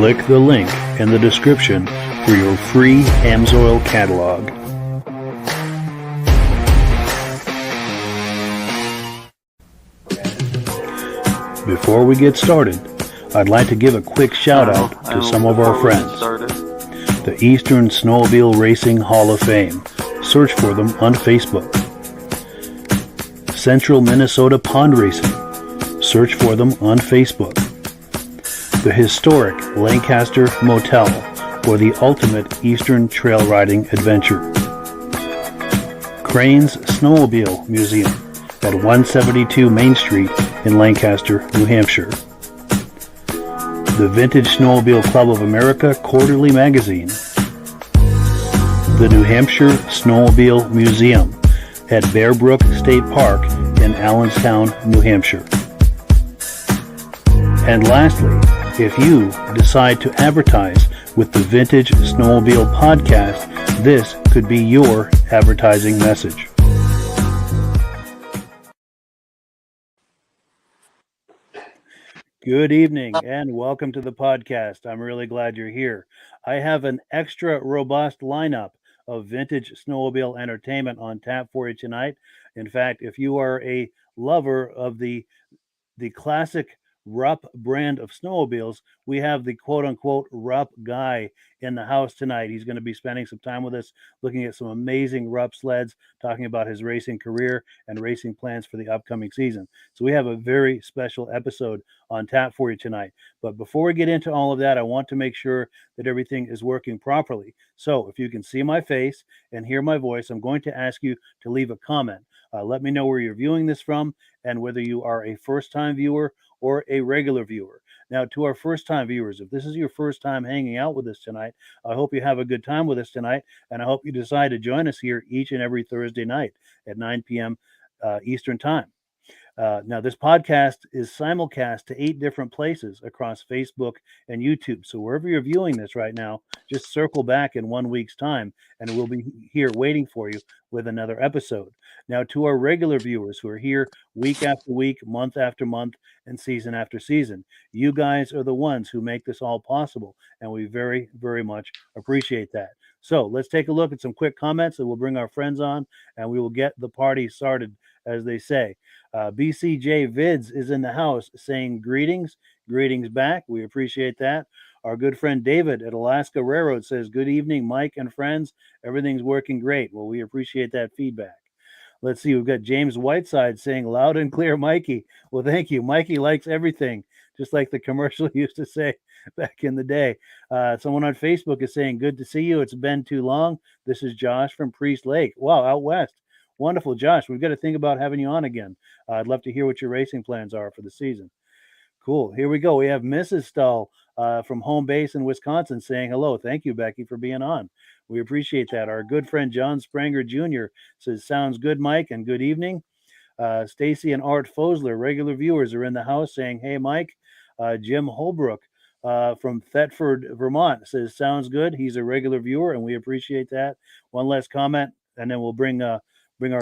Click the link in the description for your free Amsoil catalog. Before we get started, I'd like to give a quick shout out to some of our friends. The Eastern Snowmobile Racing Hall of Fame. Search for them on Facebook. Central Minnesota Pond Racing. Search for them on Facebook. The historic Lancaster Motel for the ultimate Eastern trail riding adventure. Crane's Snowmobile Museum at 172 Main Street in Lancaster, New Hampshire. The Vintage Snowmobile Club of America Quarterly Magazine. The New Hampshire Snowmobile Museum at Bear Brook State Park in Allenstown, New Hampshire. And lastly, if you decide to advertise with the Vintage Snowmobile Podcast, this could be your advertising message. Good evening and welcome to the podcast. I'm really glad you're here. I have an extra robust lineup of vintage snowmobile entertainment on tap for you tonight. In fact, if you are a lover of the classic RUPP brand of snowmobiles, we have the quote-unquote RUPP guy in the house tonight. He's going to be spending some time with us looking at some amazing RUPP sleds, talking about his racing career and racing plans for the upcoming season. So we have a very special episode on tap for you tonight. But before we get into all of that, I want to make sure that everything is working properly. So if you can see my face and hear my voice, I'm going to ask you to leave a comment. Let me know where you're viewing this from and whether you are a first-time viewer or a regular viewer. Now, to our first-time viewers, if this is your first time hanging out with us tonight, I hope you have a good time with us tonight, and I hope you decide to join us here each and every Thursday night at 9 p.m. Eastern Time. Now, this podcast is simulcast to 8 different places across Facebook and YouTube. So wherever you're viewing this right now, just circle back in 1 week's time, and we'll be here waiting for you with another episode. Now, to our regular viewers who are here week after week, month after month, and season after season, you guys are the ones who make this all possible, and we very, very much appreciate that. So let's take a look at some quick comments, and we'll bring our friends on, and we will get the party started, as they say. BCJ Vids is in the house saying greetings back. We appreciate that. Our good friend David at Alaska Railroad says, good evening, Mike and friends. Everything's working great. Well, we appreciate that feedback. Let's see. We've got James Whiteside saying loud and clear, Mikey. Well, thank you. Mikey likes everything, just like the commercial used to say back in the day. Someone on Facebook is saying, good to see you. It's been too long. This is Josh from Priest Lake. Wow, out west. Wonderful, Josh. We've got to think about having you on again. I'd love to hear what your racing plans are for the season. Cool. Here we go. We have Mrs. Stull from home base in Wisconsin saying hello. Thank you, Becky, for being on. We appreciate that. Our good friend John Spranger Jr. says, sounds good, Mike, and good evening. Stacy and Art Fosler, regular viewers, are in the house saying, hey, Mike. Jim Holbrook from Thetford, Vermont says, sounds good. He's a regular viewer, and we appreciate that. One last comment, and then we'll bring our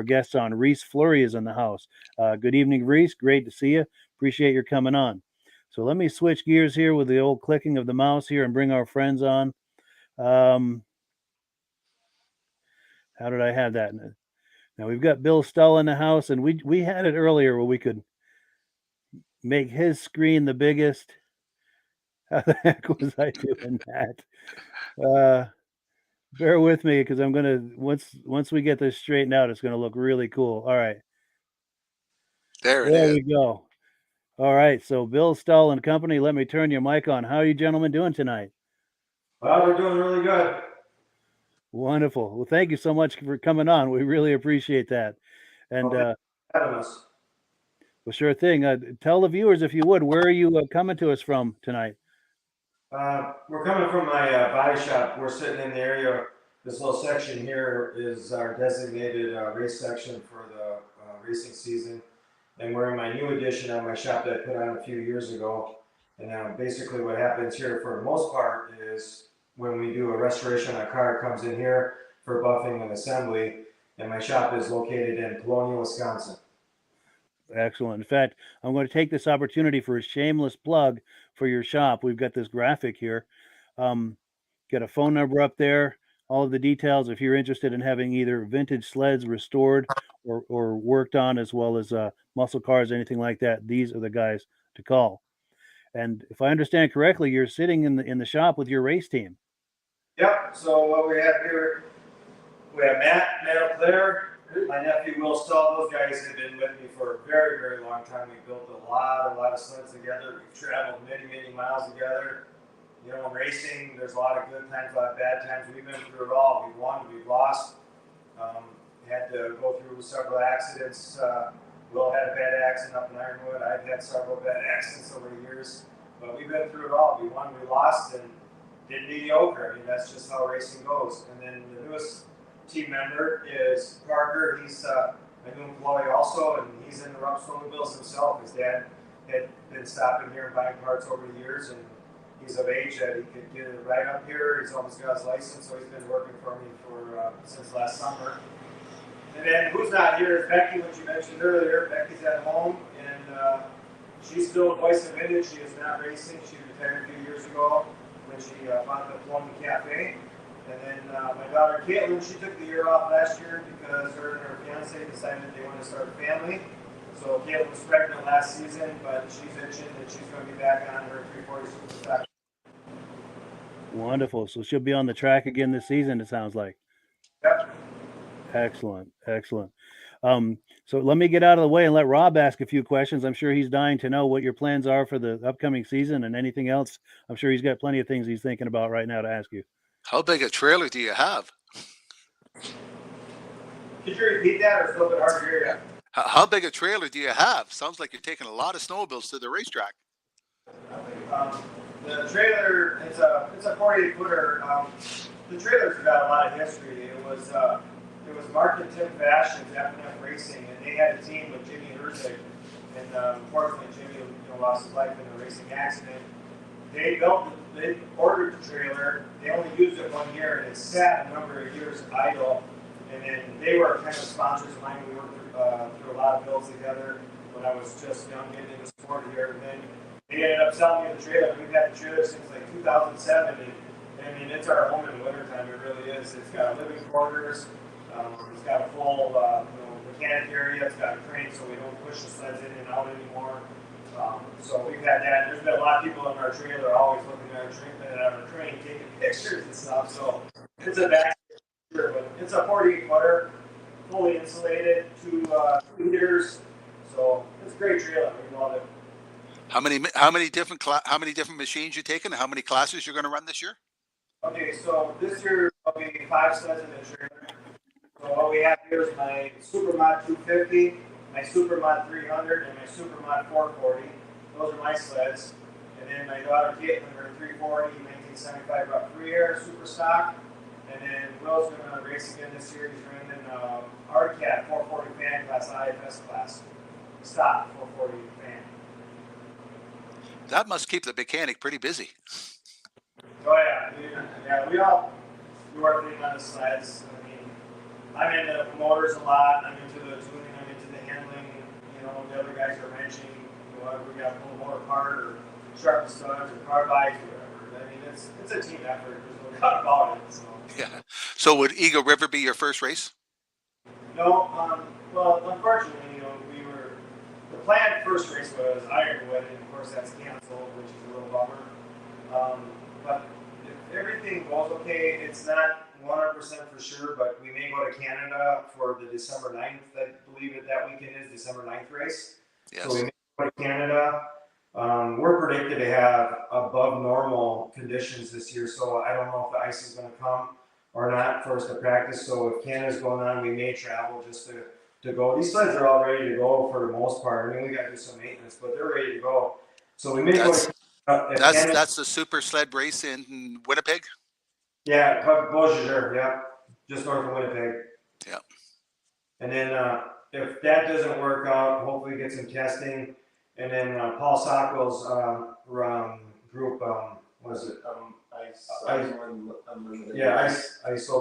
guests on. Reese Fleury is in the house. Good evening, Reese. Great to see you. Appreciate your coming on. So let me switch gears here with the old clicking of the mouse here and bring our friends on. How did I have that? Now we've got Bill Stull in the house, and we had it earlier where we could make his screen the biggest. How the heck was I doing that? Bear with me because I'm gonna once we get this straightened out, it's gonna look really cool. All right. There we go. All right. So Bill Stull and company, let me turn your mic on. How are you gentlemen doing tonight? Well, we're doing really good. Wonderful. Well, thank you so much for coming on. We really appreciate that. And having us. Well, sure thing. Tell the viewers, if you would, where are you coming to us from tonight? We're coming from my body shop. We're sitting in the area. This little section here is our designated race section for the racing season. And we're in my new addition on my shop that I put on a few years ago. And basically what happens here for the most part is when we do a restoration on a car, it comes in here for buffing and assembly. And my shop is located in Polonia, Wisconsin. Excellent. In fact, I'm going to take this opportunity for a shameless plug for your shop. We've got this graphic here. Um, got a phone number up there, all of the details. If you're interested in having either vintage sleds restored or worked on, as well as muscle cars, anything like that, these are the guys to call. And if I understand correctly, you're sitting in the shop with your race team. Yep. So what we have here, we have Matt Claire, my nephew Will Stull. Those guys have been with me for a very, very long time. We built a lot of sleds together. We've traveled many miles together. You know, in racing, there's a lot of good times, a lot of bad times. We've been through it all. We've won, we've lost. Had to go through several accidents. Will had a bad accident up in Ironwood. I've had several bad accidents over the years. But we've been through it all. We won, we lost, and did mediocre. I mean, that's just how racing goes. And then the newest team member is Parker. He's a new employee also, and he's in the RUPP snowmobiles himself. His dad had been stopping here and buying parts over the years, and he's of age that he could get it right up here. He's almost got his license, so he's been working for me since last summer. And then who's not here is Becky, which you mentioned earlier. Becky's at home, and she's still voice of Vintage. She is not racing. She retired a few years ago when she bought the Plumbing Cafe. And then my daughter Caitlin, she took the year off last year because her and her fiance decided they wanted to start a family. So Caitlin was pregnant last season, but she's itching that she's going to be back on her 340 Superstock. Wonderful. So she'll be on the track again this season, it sounds like. Yep. Excellent. So let me get out of the way and let Rob ask a few questions. I'm sure he's dying to know what your plans are for the upcoming season and anything else. I'm sure he's got plenty of things he's thinking about right now to ask you. How big a trailer do you have? Could you repeat that, or it's a little bit hard to hear you? How big a trailer do you have? Sounds like you're taking a lot of snowmobiles to the racetrack. The trailer, it's a 48 footer. The trailer's got a lot of history. It was Mark and Tim Fashion's F&F Racing, and they had a team with Jimmy Herzig, and unfortunately Jimmy lost his life in a racing accident. They ordered the trailer. They only used it 1 year, and it sat a number of years idle. And then they were kind of sponsors of mine. We worked through a lot of builds together when I was just young, getting into sport here. And then they ended up selling me the trailer. We've had the trailer since like 2007. And I mean, it's our home in the wintertime. It really is. It's got living quarters. It's got a full mechanic area. It's got a crane, so we don't push the sleds in and out anymore. So we've had that. There's been a lot of people in our trailer always looking at our crane, taking pictures and stuff. So it's a back. Sure, but it's a 48 footer, fully insulated, two heaters, so it's a great trailer. We love it. How many different machines you taking? How many classes you're going to run this year? Okay, so this year will be 5 sleds in the trailer. So what we have here is my Supermod 250, my Supermod 300, and my Supermod 440. Those are my sleds. And then my daughter Caitlin, her 340, 1975 RUPP free air super stock. And then Will's going to race again this year. He's running RCAT 440 fan class, IFS class. Stock 440 fan. That must keep the mechanic pretty busy. Oh yeah. We all do our thing on the sleds. I mean, I'm into motors a lot. I'm into the tuning. I'm into the handling. The other guys are wrenching. We got to pull a motor apart or sharpen studs or carbide or whatever. I mean, it's a team effort. There's no doubt about it. So. Yeah. So would Eagle River be your first race? No. Well, unfortunately, the planned first race was Ironwood, and of course that's canceled, which is a little bummer. But if everything goes okay, it's not 100% for sure, but we may go to Canada for the December 9th. I believe that weekend is December 9th race. Yes. So we may go to Canada. We're predicted to have above normal conditions this year, so I don't know if the ice is going to come or not for us to practice. So if Canada's going on, we may travel just to go. These sleds are all ready to go for the most part. I mean, we got to do some maintenance, but they're ready to go. So we may go. That's the super sled race in Winnipeg. Yeah, Beausejour, yeah, just north of Winnipeg. Yeah. And then if that doesn't work out, hopefully get some testing. And then Paul Sockel's group, what is it? Ice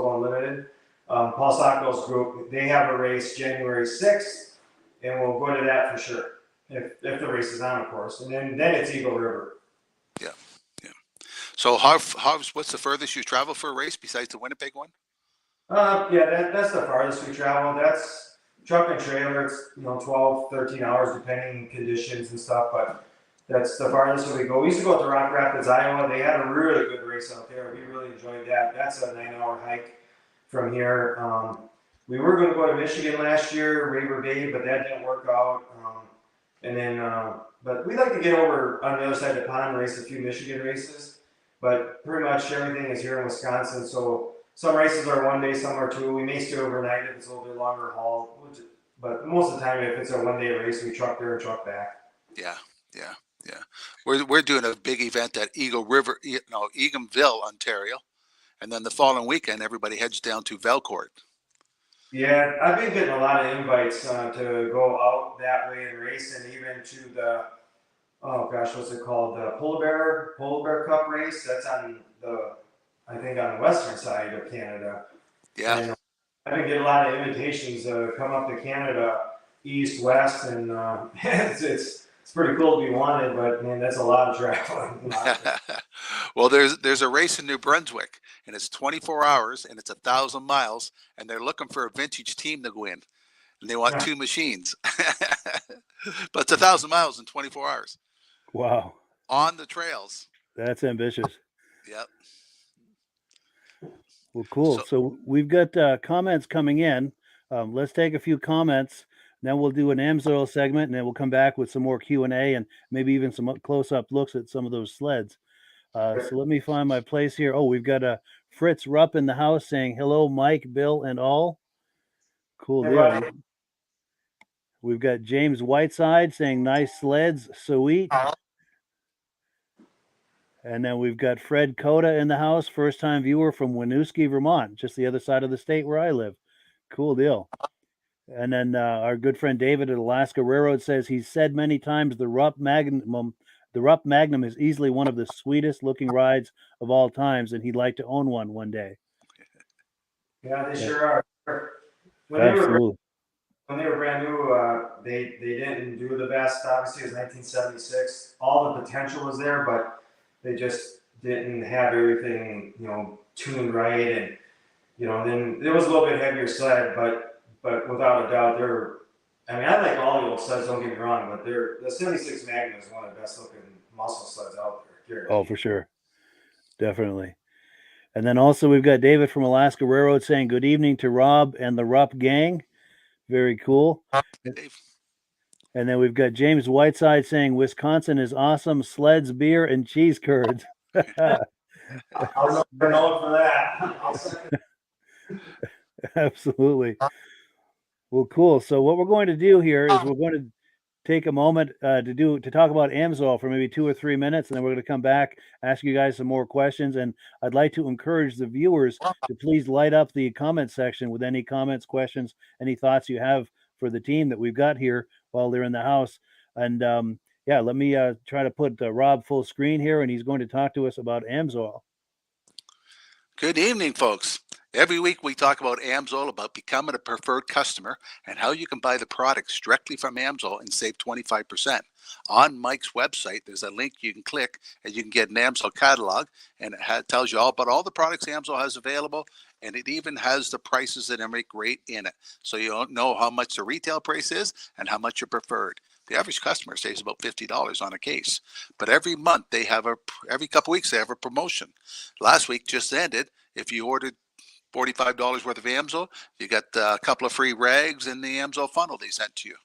Unlimited. Paul Sockel's group, they have a race January 6th and we'll go to that for sure. If the race is on, of course. And then it's Eagle River. Yeah. Yeah. So what's the furthest you travel for a race besides the Winnipeg one? Yeah, that's the farthest we travel. That's truck and trailer. It's 12, 13 hours depending conditions and stuff. But that's the farthest we go. We used to go up to Rock Rapids, Iowa. They had a really good race out there. We really enjoyed that. That's a 9-hour hike from here. We were going to go to Michigan last year, Raver Bay, but that didn't work out. But we like to get over on the other side of the pond and race a few Michigan races. But pretty much everything is here in Wisconsin. So some races are 1 day, some are 2. We may stay overnight if it's a little bit longer haul. But most of the time, if it's a 1 day race, we truck there and truck back. Yeah. We're doing a big event at Eganville, Ontario, and then the following weekend, everybody heads down to Valcourt. Yeah, I've been getting a lot of invites to go out that way and race, and even to the what's it called? The Polar Bear Cup race. That's on I think on the western side of Canada. Yeah. And I've been getting a lot of invitations to come up to Canada, east, west, and it's pretty cool to be wanted, but man, that's a lot of traveling. Well, there's a race in New Brunswick, and it's 24 hours, and it's 1,000 miles, and they're looking for a vintage team to go in, and they want 2 machines. But it's 1,000 miles in 24 hours. Wow. On the trails. That's ambitious. Yep. Well, cool. So we've got comments coming in. Let's take a few comments. Then we'll do an AMSOIL segment, and then we'll come back with some more Q&A and maybe even some close-up looks at some of those sleds. So let me find my place here. Oh, we've got a Fritz Rupp in the house saying, hello, Mike, Bill, and all. Cool deal. We've got James Whiteside saying, nice sleds, sweet. And then we've got Fred Coda in the house, first-time viewer from Winooski, Vermont, just the other side of the state where I live. Cool deal. And then our good friend David at Alaska Railroad says he's said many times the RUPP Magnum is easily one of the sweetest looking rides of all times, and he'd like to own one day. Yeah, they sure are. Absolutely. When they were brand new, they didn't do the best. Obviously, it was 1976. All the potential was there, but they just didn't have everything, tuned right. And, then it was a little bit heavier sled, but without a doubt, I like all the old sleds, don't get me wrong, but the 76 Magnum is one of the best looking muscle sleds out there. Oh, for sure. Definitely. And then also we've got David from Alaska Railroad saying good evening to Rob and the RUPP gang. Very cool. And then we've got James Whiteside saying Wisconsin is awesome. Sleds, beer, and cheese curds. I'll never know for that. Absolutely. Well, cool. So what we're going to do here is we're going to take a moment to talk about AMSOIL for maybe 2 or 3 minutes, and then we're going to come back, ask you guys some more questions. And I'd like to encourage the viewers to please light up the comment section with any comments, questions, any thoughts you have for the team that we've got here while they're in the house. And let me try to put Rob full screen here, and he's going to talk to us about AMSOIL. Good evening, folks. Every week we talk about AMSOIL, about becoming a preferred customer, and how you can buy the products directly from AMSOIL and save 25%. On Mike's website, there's a link you can click, and you can get an AMSOIL catalog, and it tells you all about all the products AMSOIL has available, and it even has the prices at every rate in it. So you don't know how much the retail price is and how much your preferred. The average customer saves about $50 on a case. But every month, every couple weeks, they have a promotion. Last week just ended. If you ordered $45 worth of AMSOIL, you got a couple of free rags and the AMSOIL funnel they sent to you.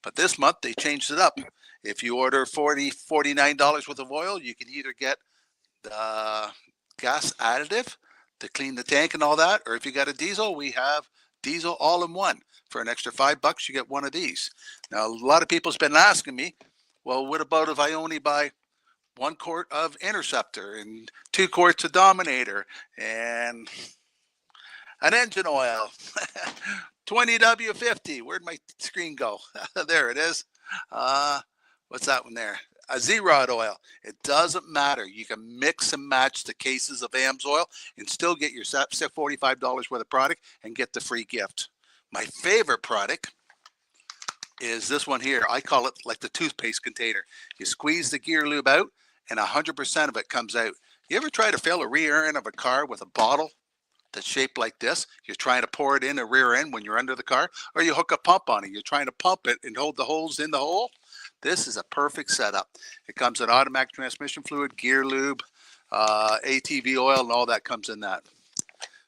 But this month, they changed it up. If you order $49 worth of oil, you can either get the gas additive to clean the tank and all that, or if you got a diesel, we have diesel all in one. For an extra $5, you get one of these. Now, a lot of people's been asking me, well, what about if I only buy 1 quart of Interceptor and 2 quarts of Dominator and an engine oil, 20W50. Where'd my screen go? There it is. What's that one there? A Z-Rod oil. It doesn't matter. You can mix and match the cases of AMSOIL and still get your $45 worth of product and get the free gift. My favorite product, is this one here. I call it like the toothpaste container. You squeeze the gear lube out and 100% of it comes out. You ever try to fill a rear end of a car with a bottle that's shaped like this? You're trying to pour it in the rear end when you're under the car, or you hook a pump on it. You're trying to pump it and hold the hose in the hole. This is a perfect setup. It comes in automatic transmission fluid, gear lube, ATV oil, and all that comes in that.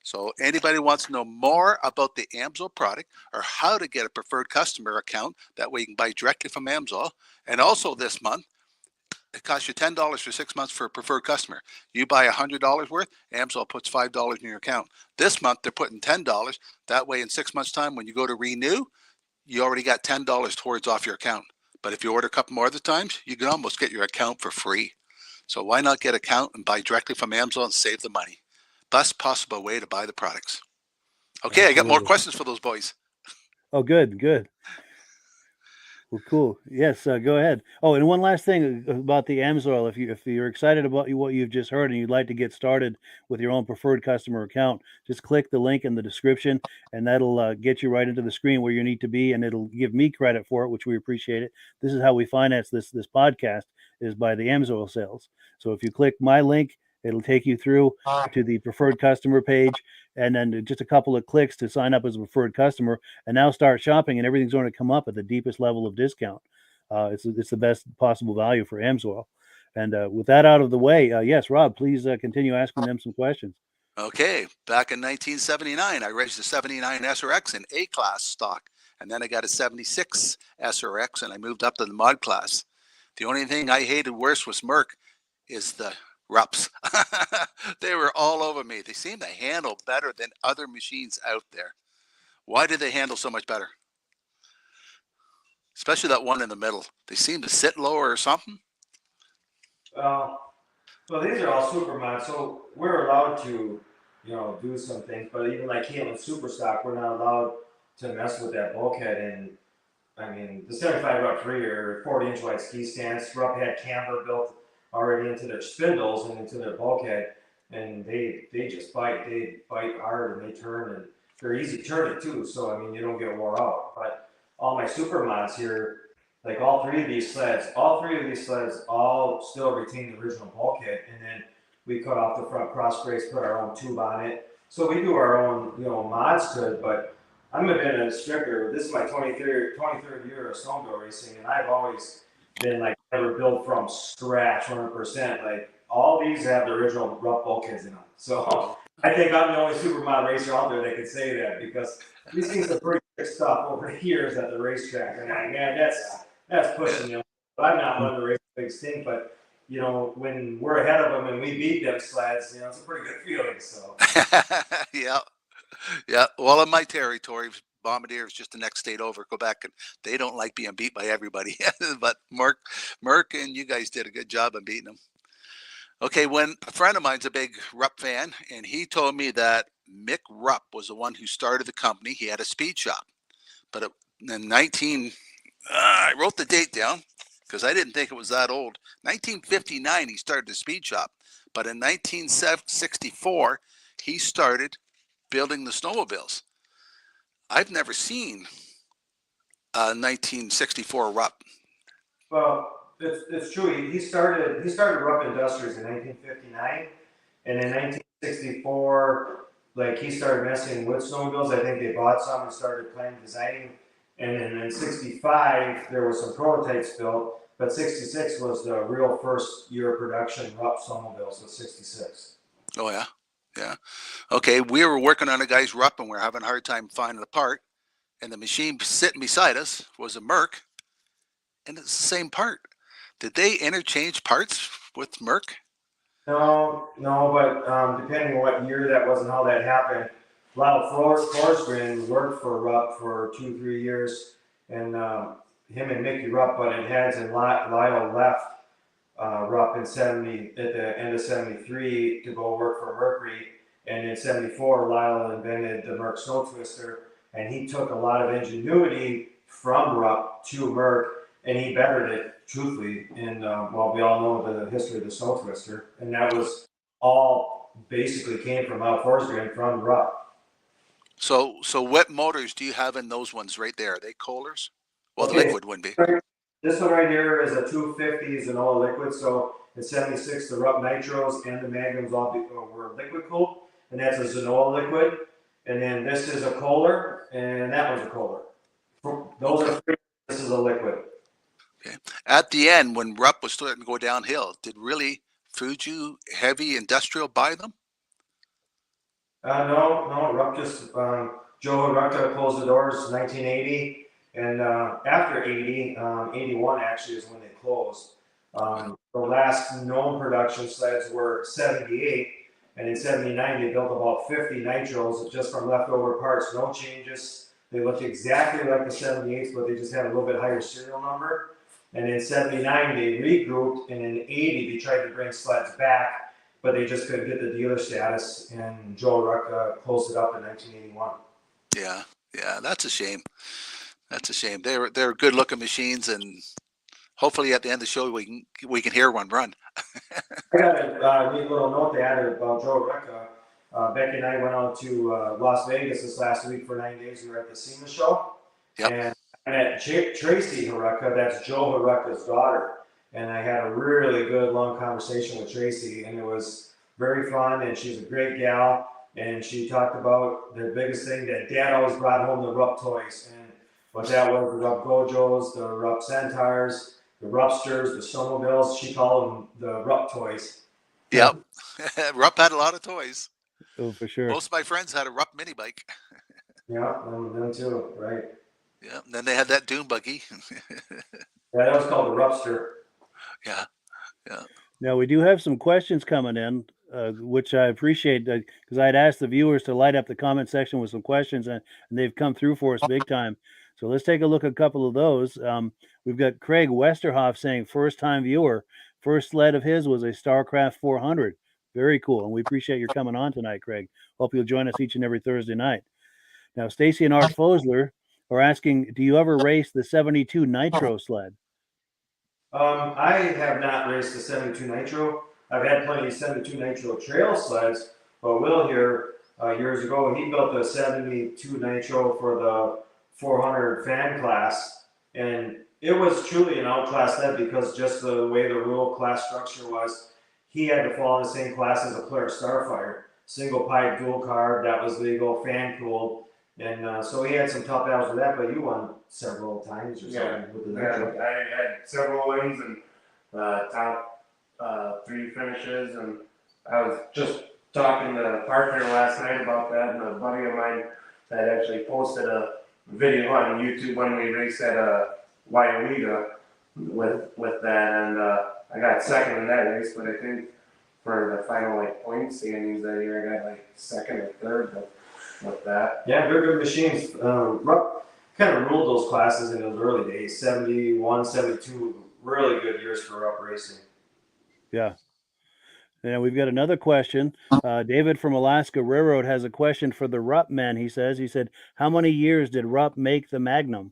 So anybody wants to know more about the AMSOIL product or how to get a preferred customer account, that way you can buy directly from AMSOIL. And also this month, it costs you $10 for 6 months for a preferred customer. You buy $100 worth, AMSOIL puts $5 in your account. This month, they're putting $10. That way in 6 months' time, when you go to renew, you already got $10 towards off your account. But if you order a couple more other times, you can almost get your account for free. So why not get an account and buy directly from AMSOIL and save the money? Best possible way to buy the products. Okay, I got more questions for those boys. Oh, good. Well, cool. Yes, go ahead. Oh, and one last thing about the AMSOIL. If you're excited about what you've just heard and you'd like to get started with your own preferred customer account, just click the link in the description, and that'll get you right into the screen where you need to be, and it'll give me credit for it, which we appreciate it. This is how we finance this podcast, is by the AMSOIL sales. So if you click my link, it'll take you through to the preferred customer page, and then just a couple of clicks to sign up as a preferred customer, and now start shopping, and everything's going to come up at the deepest level of discount. It's the best possible value for AMSOIL. And with that out of the way, yes, Rob, please continue asking them some questions. Okay, back in 1979, I raced a 79 SRX in A-class stock, and then I got a 76 SRX, and I moved up to the mod class. The only thing I hated worse was Merc, is the RUPPs. They were all over me. They seem to handle better than other machines out there. Why do they handle so much better? Especially that one in the middle. They seem to sit lower or something. Well, these are all super mods, so we're allowed to, do some things. But even like Caitlin Superstock, we're not allowed to mess with that bulkhead. And I mean, the 75 RUPP 3 or 40-inch wide ski stands, RUPP had camber built already into their spindles and into their bulkhead, and they just bite. They bite hard and they turn, and they're easy turning too. So I mean, you don't get wore out. But all my super mods here, like all three of these sleds all still retain the original bulkhead, and then we cut off the front cross brace, put our own tube on it. So we do our own, mods to it. But I'm a bit of a stricker. This is my 23rd year of snowmobile racing, and I've always been like never built from scratch 100%. Like all these have the original RUPP bulkheads in them. So I think I'm the only super mod racer out there that can say that, because we've seen some pretty good stuff over the years at the racetrack. And man, that's pushing them. But I'm not one of the race big stink, but when we're ahead of them and we beat them sleds, it's a pretty good feeling. So yeah. Well, in my territory, Bombardier is just the next state over, Quebec, and they don't like being beat by everybody. But Merc and you guys did a good job of beating them. Okay, when a friend of mine's a big RUPP fan, and he told me that Mick Rupp was the one who started the company. He had a speed shop, but I wrote the date down because I didn't think it was that old. 1959, he started the speed shop, but in 1964, he started building the snowmobiles. I've never seen a 1964 RUPP. Well, it's true. He started RUPP Industries in 1959, and in 1964, like he started messing with snowmobiles. I think they bought some and started designing. And then in 65, there were some prototypes built, but 66 was the real first year of production RUPP snowmobiles. Was 66. Oh yeah. Yeah. Okay, we were working on a guy's RUPP, and we were having a hard time finding a part. And the machine sitting beside us was a Merc, and it's the same part. Did they interchange parts with Merc? No, but depending on what year that was and how that happened, Lyle Forsgren worked for RUPP for 2-3 years, and him and Mickey Rupp butted heads, and Lyle left RUPP at the end of 73 to go work for Mercury, and in 74 Lyle invented the Merc Snow Twister, and he took a lot of ingenuity from RUPP to Merc, and he bettered it truthfully. And we all know the history of the Snow Twister, and that was all basically came from Lyle Forsgren from RUPP. So what motors do you have in those ones right there? Are they Kohlers? Well, the Okay. liquid wouldn't be. This one right here is a 250 is an all liquid. So in 76, the RUPP Nitros and the Magnums were liquid cooled, and that's a Zenoa liquid. And then this is a Kohler, and that one's a Kohler. Those are free. This is a liquid. Okay. At the end, when RUPP was starting to go downhill, did really Fuji Heavy Industrial buy them? No, RUPP just, Joe Huruka closed the doors in 1980, and after 80, 81 actually is when they closed. The last known production sleds were 78, and in 79 they built about 50 nitros just from leftover parts, no changes. They looked exactly like the 78s, but they just had a little bit higher serial number. And in 79 they regrouped, and in 80 they tried to bring sleds back, but they just couldn't get the dealer status, and Joe Ruck closed it up in 1981. Yeah, that's a shame. That's a shame. They're good looking machines, and hopefully at the end of the show we can hear one run. I got a neat little note to add about Joe Ruck. Becky and I went out to Las Vegas this last week for 9 days. We were at the SEMA show. Yep. And I met Tracy Haruka, that's Joe Haruka's daughter. And I had a really good long conversation with Tracy, and it was very fun, and she's a great gal. And she talked about the biggest thing that Dad always brought home, the RUPP toys. And what that was, the RUPP Gojos, the RUPP Centaurs, the Rupsters, the Snowmobiles. She called them the RUPP toys. Yep. RUPP had a lot of toys. Oh, for sure. Most of my friends had a RUPP mini bike. Yeah, them too, right? Yeah, and then they had that dune buggy. Yeah, that was called the Rupster. Yeah. Now we do have some questions coming in, which I appreciate because I'd asked the viewers to light up the comment section with some questions, and they've come through for us big time. So let's take a look at a couple of those. We've got Craig Westerhoff saying, first-time viewer, first sled of his was a Starcraft 400. Very cool, and we appreciate your coming on tonight, Craig. Hope you'll join us each and every Thursday night. Now, Stacy and Art Fosler are asking, do you ever race the 72 Nitro sled? I have not raced the 72 Nitro. I've had plenty of 72 Nitro trail sleds, but Will here, years ago, he built the 72 Nitro for the 400 fan class, and it was truly an outclass sled because just the way the rule class structure was, he had to fall in the same class as a Polaris Starfire. Single pipe, dual carb, that was legal, fan cooled. And so he had some tough battles with that, but you won several times or something with the Nitro. I had several wins and top 3 finishes, and I was just talking to a partner last night about that, and a buddy of mine had actually posted a video on YouTube when we raced at Wyomega with that, and I got second in that race, but I think for the final point standings that year, I got like second or third with that. Yeah, very good machines. Rupp kind of ruled those classes in those early days, 71, 72, really good years for Rupp racing. Yeah. And we've got another question. David from Alaska Railroad has a question for the RUPP men. He said, how many years did RUPP make the Magnum?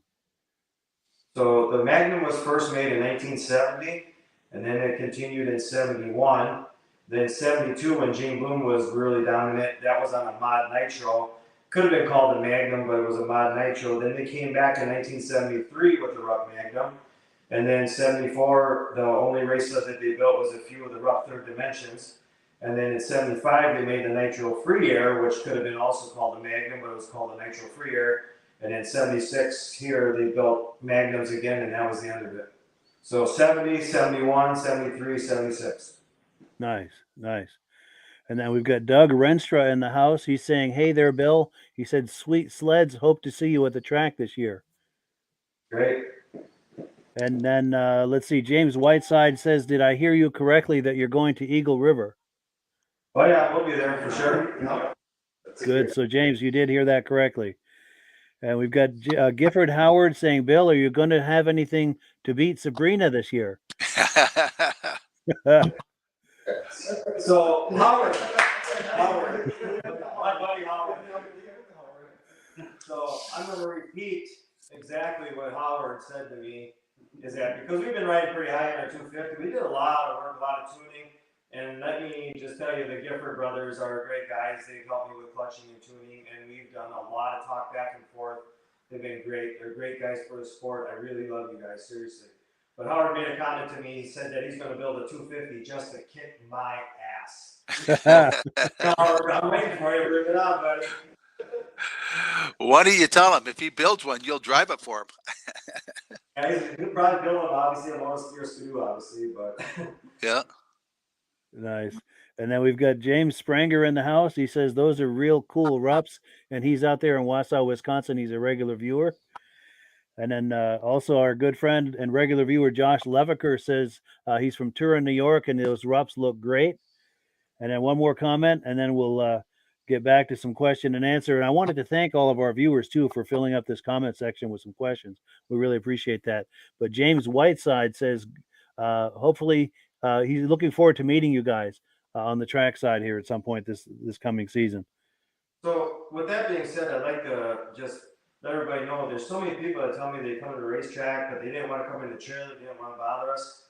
So the Magnum was first made in 1970, and then it continued in 71. Then 72, when Gene Bloom was really dominant, that was on a mod nitro. Could have been called a Magnum, but it was a mod nitro. Then they came back in 1973 with the RUPP Magnum. And then 74, the only race sled that they built was a few of the RUPP third dimensions. And then in 75, they made the Nitro Free Air, which could have been also called the Magnum, but it was called the Nitro Free Air. And in 76 here, they built Magnums again, and that was the end of it. So 70, 71, 73, 76. Nice. And then we've got Doug Renstra in the house. He's saying, hey there, Bill. He said, sweet sleds. Hope to see you at the track this year. Great. And then let's see. James Whiteside says, did I hear you correctly that you're going to Eagle River? Oh, yeah, we'll be there for sure. Yep. Good. So, James, you did hear that correctly. And we've got Gifford Howard saying, Bill, are you going to have anything to beat Sabrina this year? So Howard, my buddy Howard. So I'm going to repeat exactly what Howard said to me, is that because we've been riding pretty high on our 250, we did a lot of work, a lot of tuning, and let me just tell you, the Gifford brothers are great guys. They've helped me with clutching and tuning, and we've done a lot of talk back and forth They've been great. They're great guys for the sport. I really love you guys, seriously. But Howard made a comment to me. He said that he's going to build a 250 just to kick my ass. Howard, I'm waiting for you to bring it on, buddy. Why don't you tell him if he builds one, you'll drive it for him? Yeah, he'll probably build one. Obviously, I'm always curious to do, obviously, but Yeah. Nice. And then we've got James Spranger in the house. He says those are real cool RUPPs, and he's out there in Wausau, Wisconsin. He's a regular viewer. And then also our good friend and regular viewer Josh Leviker says he's from Turin, New York, and those RUPPs look great. And then one more comment, and then we'll get back to some question and answer. And I wanted to thank all of our viewers too for filling up this comment section with some questions. We really appreciate that. But James Whiteside says hopefully he's looking forward to meeting you guys on the track side here at some point this coming season. So with that being said, I'd like to just let everybody know there's so many people that tell me they come to the racetrack, but they didn't want to come in the trailer, they didn't want to bother us.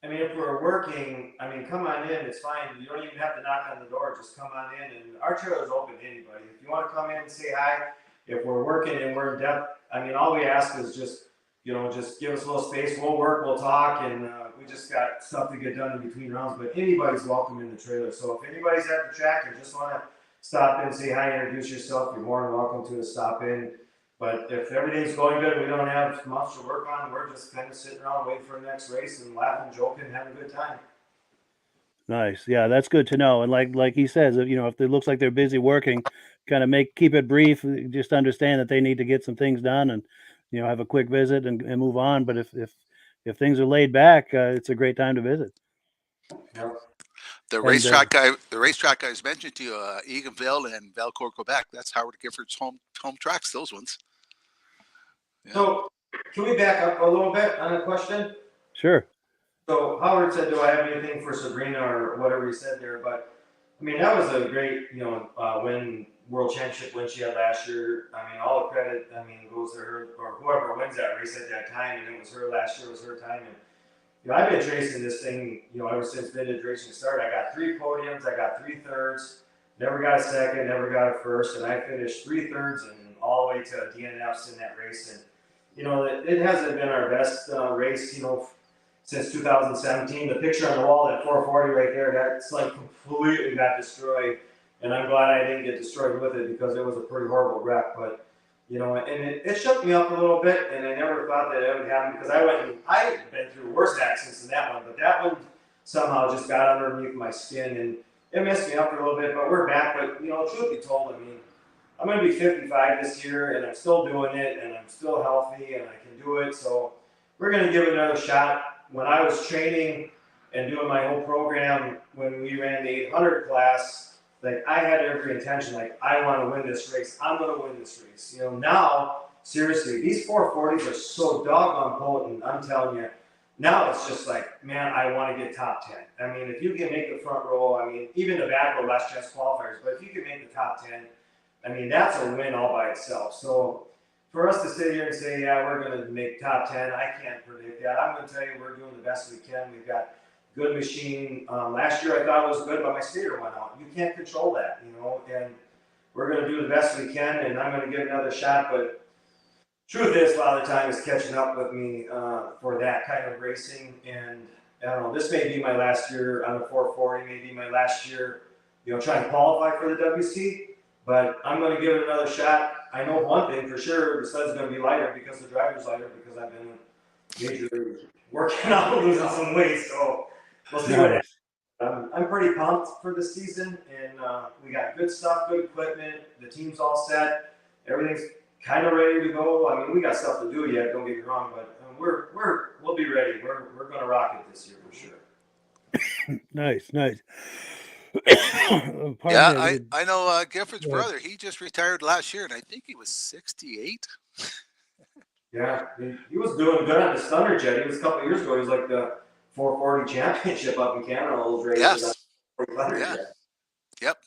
I mean, if we're working, I mean, come on in, it's fine. You don't even have to knock on the door, just come on in. And our trailer is open to anybody. If you want to come in and say hi, if we're working and we're in depth, I mean, all we ask is just, you know, just give us a little space. We'll work, we'll talk, and we just got stuff to get done in between rounds. But anybody's welcome in the trailer. So if anybody's at the track and just want to stop in, say hi, introduce yourself, you're more than welcome to stop in. But if everything's going good, we don't have much to work on, we're just kind of sitting around waiting for the next race and laughing, joking, having a good time. Nice. Yeah, that's good to know. And like he says, you know, if it looks like they're busy working, kind of keep it brief, just understand that they need to get some things done and, you know, have a quick visit and move on. But if things are laid back, it's a great time to visit. Yep. The racetrack I was mentioned to you, Eganville and Valcourt, Quebec. That's Howard Gifford's home tracks. Those ones. Yeah. So can we back up a little bit on a question? Sure. So Howard said, do I have anything for Sabrina or whatever he said there? But I mean, that was a great, you know, world championship win she had last year. I mean, all the credit, I mean, goes to her or whoever wins that race at that time. And it was her last year, was her time. And, you know, I've been tracing this thing, you know, ever since vintage racing started. I got 3 podiums, I got 3 thirds, never got a second, never got a first. And I finished 3 thirds and all the way to DNFs in that race. And, you know, it hasn't been our best race, you know, since 2017. The picture on the wall, that 440 right there, that's like completely got destroyed. And I'm glad I didn't get destroyed with it because it was a pretty horrible wreck. But, you know, and it shook me up a little bit, and I never thought that it would happen because I've been through worse accidents than that one, but that one somehow just got underneath my skin and it messed me up for a little bit, but we're back. But, you know, truth be told, I mean, I'm going to be 55 this year and I'm still doing it and I'm still healthy and I can do it. So we're going to give it another shot. When I was training and doing my whole program, when we ran the 800 class, like I had every intention, like I want to win this race. I'm going to win this race. You know, now, seriously, these 440s are so doggone potent. I'm telling you, now it's just like, man, I want to get top 10. I mean, if you can make the front row, I mean, even the back row, last chance qualifiers, but if you can make the top 10, I mean, that's a win all by itself. So for us to sit here and say, yeah, we're going to make top 10, I can't predict that. I'm going to tell you we're doing the best we can. We've got good machine. Last year I thought it was good, but my stator went out. You can't control that, you know, and we're going to do the best we can, and I'm going to give another shot. But truth is, a lot of the time is catching up with me for that kind of racing. And I don't know, this may be my last year on the 440, maybe my last year, you know, trying to qualify for the WC. But I'm going to give it another shot. I know one thing for sure, the stud's going to be lighter because the driver's lighter, because I've been majorly working on losing some weight. So we'll see what happens. I'm pretty pumped for the season, and we got good stuff, good equipment. The team's all set. Everything's kind of ready to go. I mean, we got stuff to do yet. Don't get me wrong, but we'll be ready. We're going to rock it this year for sure. Nice. Yeah, I know Gifford's brother. He just retired last year, and I think he was 68. Yeah, he was doing good on the Thunder Jet. He was a couple years ago. He was like the 440 championship up in Canada. All those races. Yes. Yep.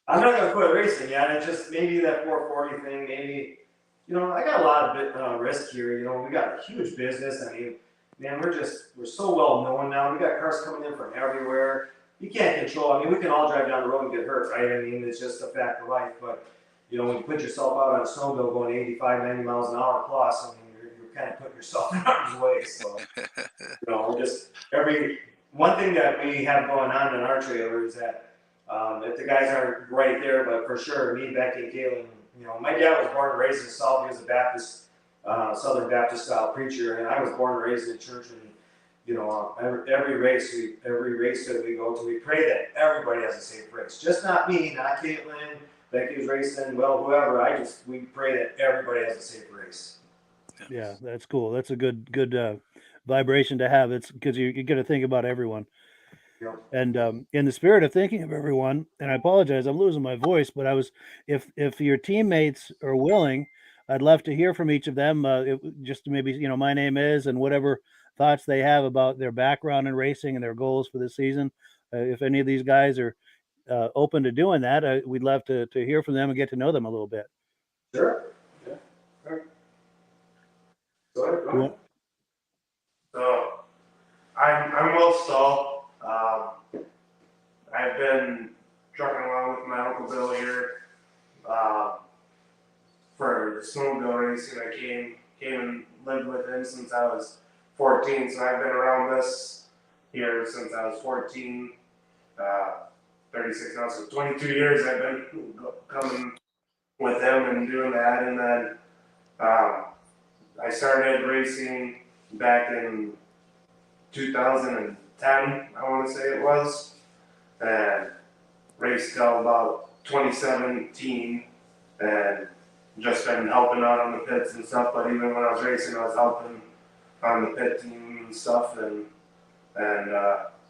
I'm not gonna quit racing yet. It's just maybe that 440 thing. Maybe, you know, I got a lot of risk here. You know, we got a huge business. I mean, man, we're so well known now. We got cars coming in from everywhere. You can't control. I mean, we can all drive down the road and get hurt, right? I mean, it's just a fact of life. But when you put yourself out on a snowmobile going 85, 90 miles an hour plus, I mean, you're kind of putting yourself in harm's way. So, just one thing that we have going on in our trailer is that if the guys aren't right there, but for sure, me, Becky, and Caitlin, my dad was born and raised in the South. He was a Baptist, Southern Baptist style preacher, and I was born and raised in church. And every race that we go to, we pray that everybody has a safe race. Just not me, not Caitlin, Becky was racing, whoever. We pray that everybody has a safe race. Yeah, that's cool. That's a good vibration to have. It's because you got to think about everyone. Yep. And in the spirit of thinking of everyone, and I apologize, I'm losing my voice, but if your teammates are willing, I'd love to hear from each of them. Just maybe, my name is, and whatever thoughts they have about their background in racing and their goals for this season. If any of these guys are open to doing that, we'd love to hear from them and get to know them a little bit. Sure. Yeah. Sure. Go ahead. So, I'm Will Stull. I've been trucking along with my Uncle Bill here for the snowmobile racing. I came and lived with him since I was 14, so I've been around this here since I was 14, 36 now, so 22 years I've been coming with him and doing that. And then I started racing back in 2010, I want to say it was, and raced till about 2017, and just been helping out on the pits and stuff. But even when I was racing, I was helping on the pit team and stuff, and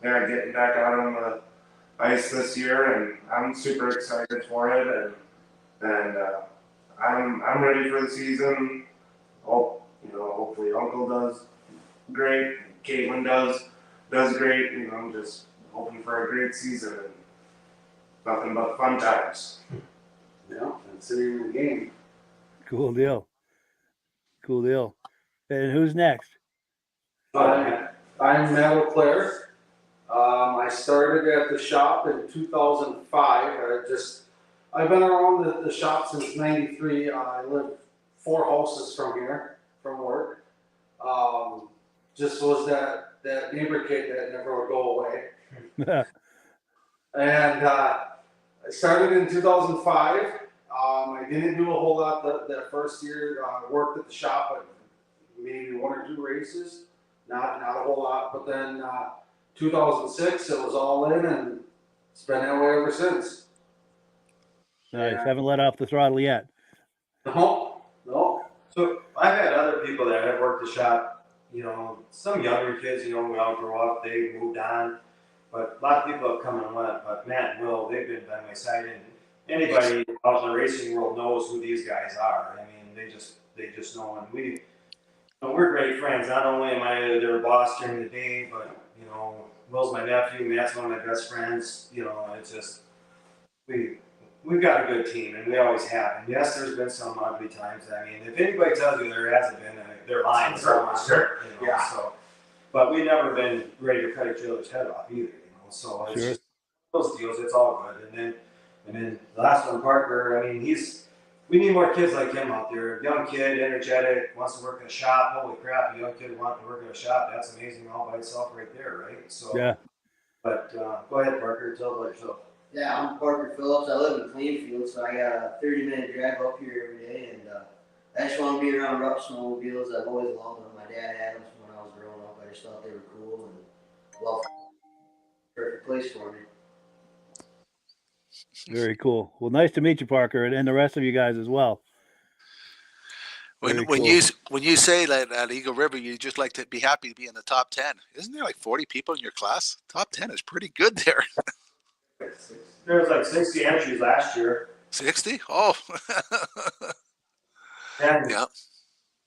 getting back out on the ice this year, and I'm super excited for it, and I'm ready for the season. Hopefully Uncle does great, Caitlin does great. I'm just hoping for a great season and nothing but fun times. Yeah, that's the name of the game. Cool deal. And who's next? I'm Matt O'Clair. I started at the shop in 2005. I've been around the shop since '93. I live 4 houses from here, from work. Just was that neighbor kid that never would go away. And I started in 2005. I didn't do a whole lot that first year. Worked at the shop, but maybe 1 or 2 races, not a whole lot. But then 2006, it was all in, and it's been that way ever since. Nice. Haven't let off the throttle yet. No. So I've had other people that have worked the shop, some younger kids, we all grow up, they moved on, but a lot of people have come and went. But Matt and Will, they've been by my side, and anybody out in the racing world knows who these guys are. I mean, they just know, and we're great friends. Not only am I their boss during the day, but Will's my nephew, Matt's one of my best friends. It's just we've got a good team, and we always have. And yes, there's been some ugly times. I mean, if anybody tells you there hasn't been, they're lying. Sure. Yeah. So, but we've never been ready to cut each other's head off either. So it's just those deals. It's all good. And then the last one, Parker. I mean, we need more kids like him out there. Young kid, energetic, wants to work in a shop. Holy crap, a young kid wanting to work in a shop. That's amazing all by itself right there, right? So Yeah. But go ahead, Parker. Tell about yourself. Yeah, I'm Parker Phillips. I live in Plainfield, so I got a 30-minute drive up here every day, and I just want to be around RUPP snowmobiles. I've always loved them. My dad had them when I was growing up. I just thought they were cool, and well, perfect place for me. Very cool. Well, nice to meet you, Parker, and the rest of you guys as well. When cool. you say that at Eagle River, you just like to be happy to be in the top 10. Isn't there like 40 people in your class? Top 10 is pretty good there. There was like 60 entries last year. 60? Oh. And Yeah.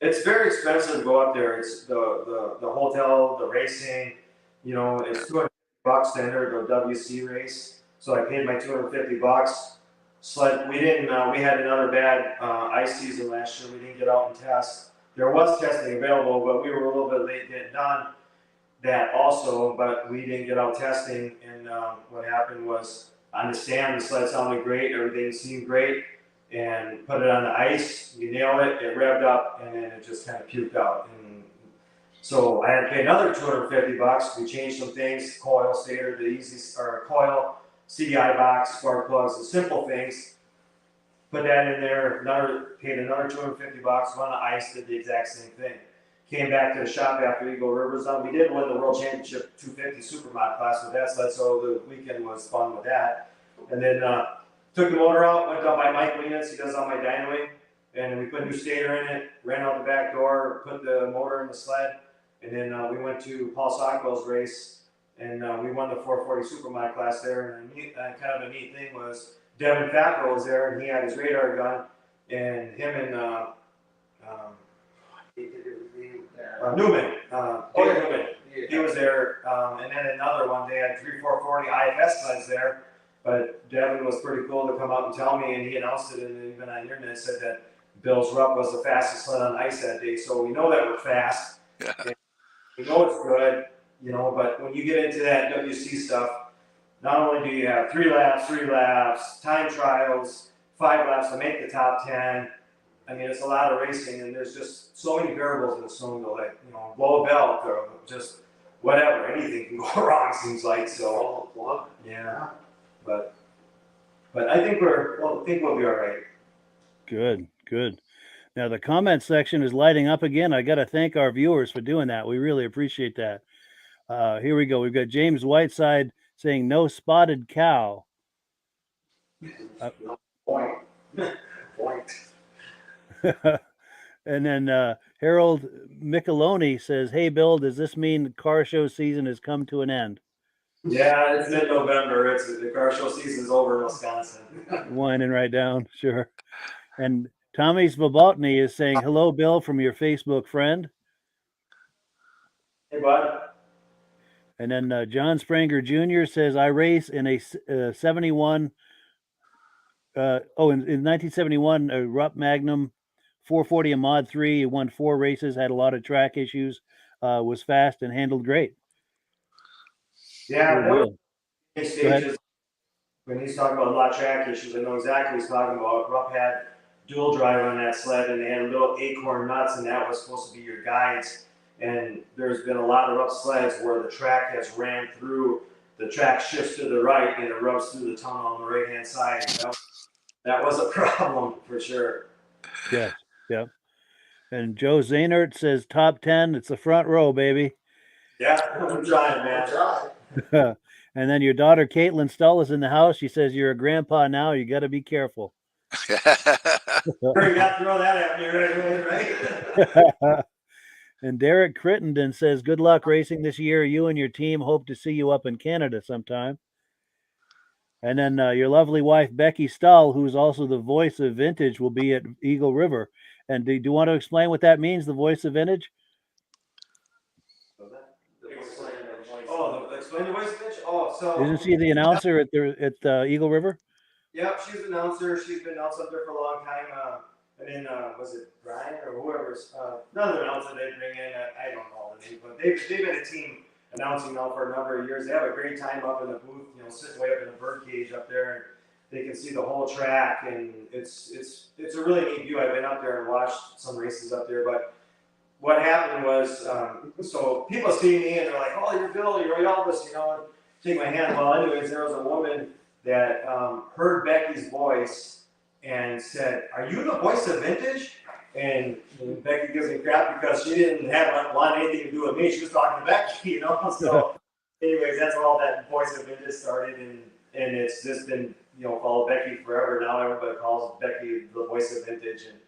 it's very expensive to go up there. It's the hotel, the racing, it's $250 to enter the WC race. So I paid my $250. Sled. We had another bad ice season last year. We didn't get out and test. There was testing available, but we were a little bit late getting done that also, but we didn't get out testing. And what happened was on the stand, the sled sounded great. Everything seemed great. and put it on the ice. You nail it, it revved up, and then it just kind of puked out. And so I had to pay another $250. We changed some things, coil stator, the easy, or coil, CDI box, spark plugs, the simple things. Put that in there, paid another $250, went on ice, did the exact same thing. Came back to the shop after Eagle River's done. We did win the World Championship 250 Supermod class with that sled, so the weekend was fun with that. And then took the motor out, went down by Mike Wienitz, he does all my dynoing, and we put a new stator in it, ran out the back door, put the motor in the sled, and then we went to Paul Sockwell's race, and we won the 440 Supermod class there. And kind of a neat thing was Devin Fackrell was there, and he had his radar gun, and him and Newman, Dave Newman, he was there, and then another one, they had 440 IFS sleds there, but Devin was pretty cool to come out and tell me, and he announced it, and even on the internet said that Bill's RUPP was the fastest sled on ice that day, so we know that we're fast, and we know it's good, but when you get into that WC stuff, not only do you have 3 laps, time trials, 5 laps to make the top 10, I mean, it's a lot of racing, and there's just so many variables in the snowmobile, like, blow a belt, or just whatever, anything can go wrong, seems like, so, yeah, but I think we'll be all right. Good. Now, the comment section is lighting up again. I got to thank our viewers for doing that. We really appreciate that. Here we go. We've got James Whiteside saying, no spotted cow. Point. And then Harold Micheloni says, hey, Bill, does this mean the car show season has come to an end? Yeah, it's mid-November. The car show season's over in Wisconsin. Winding right down, sure. And Tommy Svobotny is saying, hello, Bill, from your Facebook friend. Hey, bud. And then John Spranger Jr. says, I race in a 71, in 1971, a RUPP Magnum 440 a Mod 3. He won 4 races, had a lot of track issues, was fast and handled great. Yeah, that was stages. When he's talking about a lot of track issues, I know exactly what he's talking about. RUPP had dual drive on that sled, and they had little acorn nuts, and that was supposed to be your guides. And there's been a lot of RUPP sleds where the track has ran through, the track shifts to the right, and it rubs through the tunnel on the right-hand side. That was a problem for sure. Yes, yeah. And Joe Zaynert says top 10. It's the front row, baby. Yeah, I'm trying, man. And then your daughter Caitlin Stull is in the house. She says you're a grandpa now. You got to be careful. You got to throw that at me right? And Derek Crittenden says, good luck racing this year. You and your team hope to see you up in Canada sometime. And then your lovely wife, Becky Stull, who's also the voice of Vintage, will be at Eagle River. And do you want to explain what that means, the voice of Vintage? Explain the voice of Vintage? Oh, so... Isn't she the announcer at Eagle River? Yep, she's an announcer. She's been announced up there for a long time. And then, was it Brian or whoever's, another announcer they bring in, I don't know the name, but they've been a team announcing now for a number of years. They have a great time up in the booth, sitting way up in the bird cage up there, and they can see the whole track, and it's a really neat view. I've been up there and watched some races up there, but what happened was, so people see me and they're like, oh, you're Bill, you're Elvis, and take my hand. Well, anyways, there was a woman that heard Becky's voice and said, are you the voice of Vintage? And Becky gives me crap because she didn't want anything to do with me. She was talking to Becky, So anyways, that's all that voice of Vintage started, and it's just been, followed Becky forever. Now everybody calls Becky the voice of Vintage, and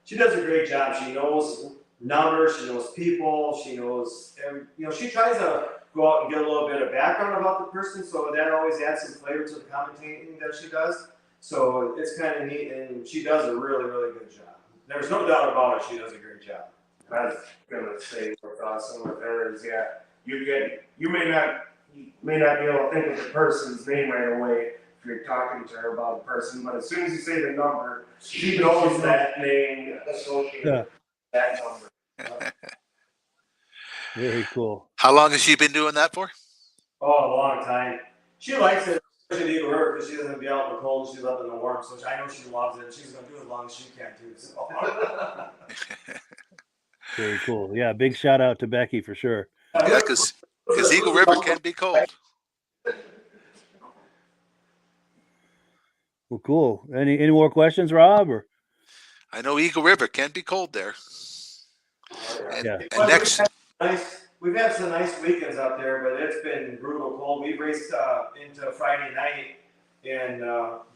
she does a great job. She knows numbers, she knows people, she knows she tries to go out and get a little bit of background about the person, so that always adds some flavor to the commentating that she does. So it's kind of neat, and she does a really, really good job. There's no doubt about it, she does a great job. I was gonna say what's awesome with her is, you may not be able to think of the person's name right away if you're talking to her about a person, but as soon as you say the number, she knows that name associated with that number. Very cool. How long has she been doing that for? Oh, a long time. She likes it. Especially Eagle River, because she doesn't be out in the cold, she's up in the warm, so I know she loves it, and she's going to do as long as she can too. So. Very cool. Yeah, big shout out to Becky for sure. Yeah, because Eagle River can be cold. Well, cool. Any more questions, Rob? Or I know Eagle River can be cold there. And, Yeah. and next, We've had some nice weekends out there, but it's been brutal cold. We raced into Friday night, and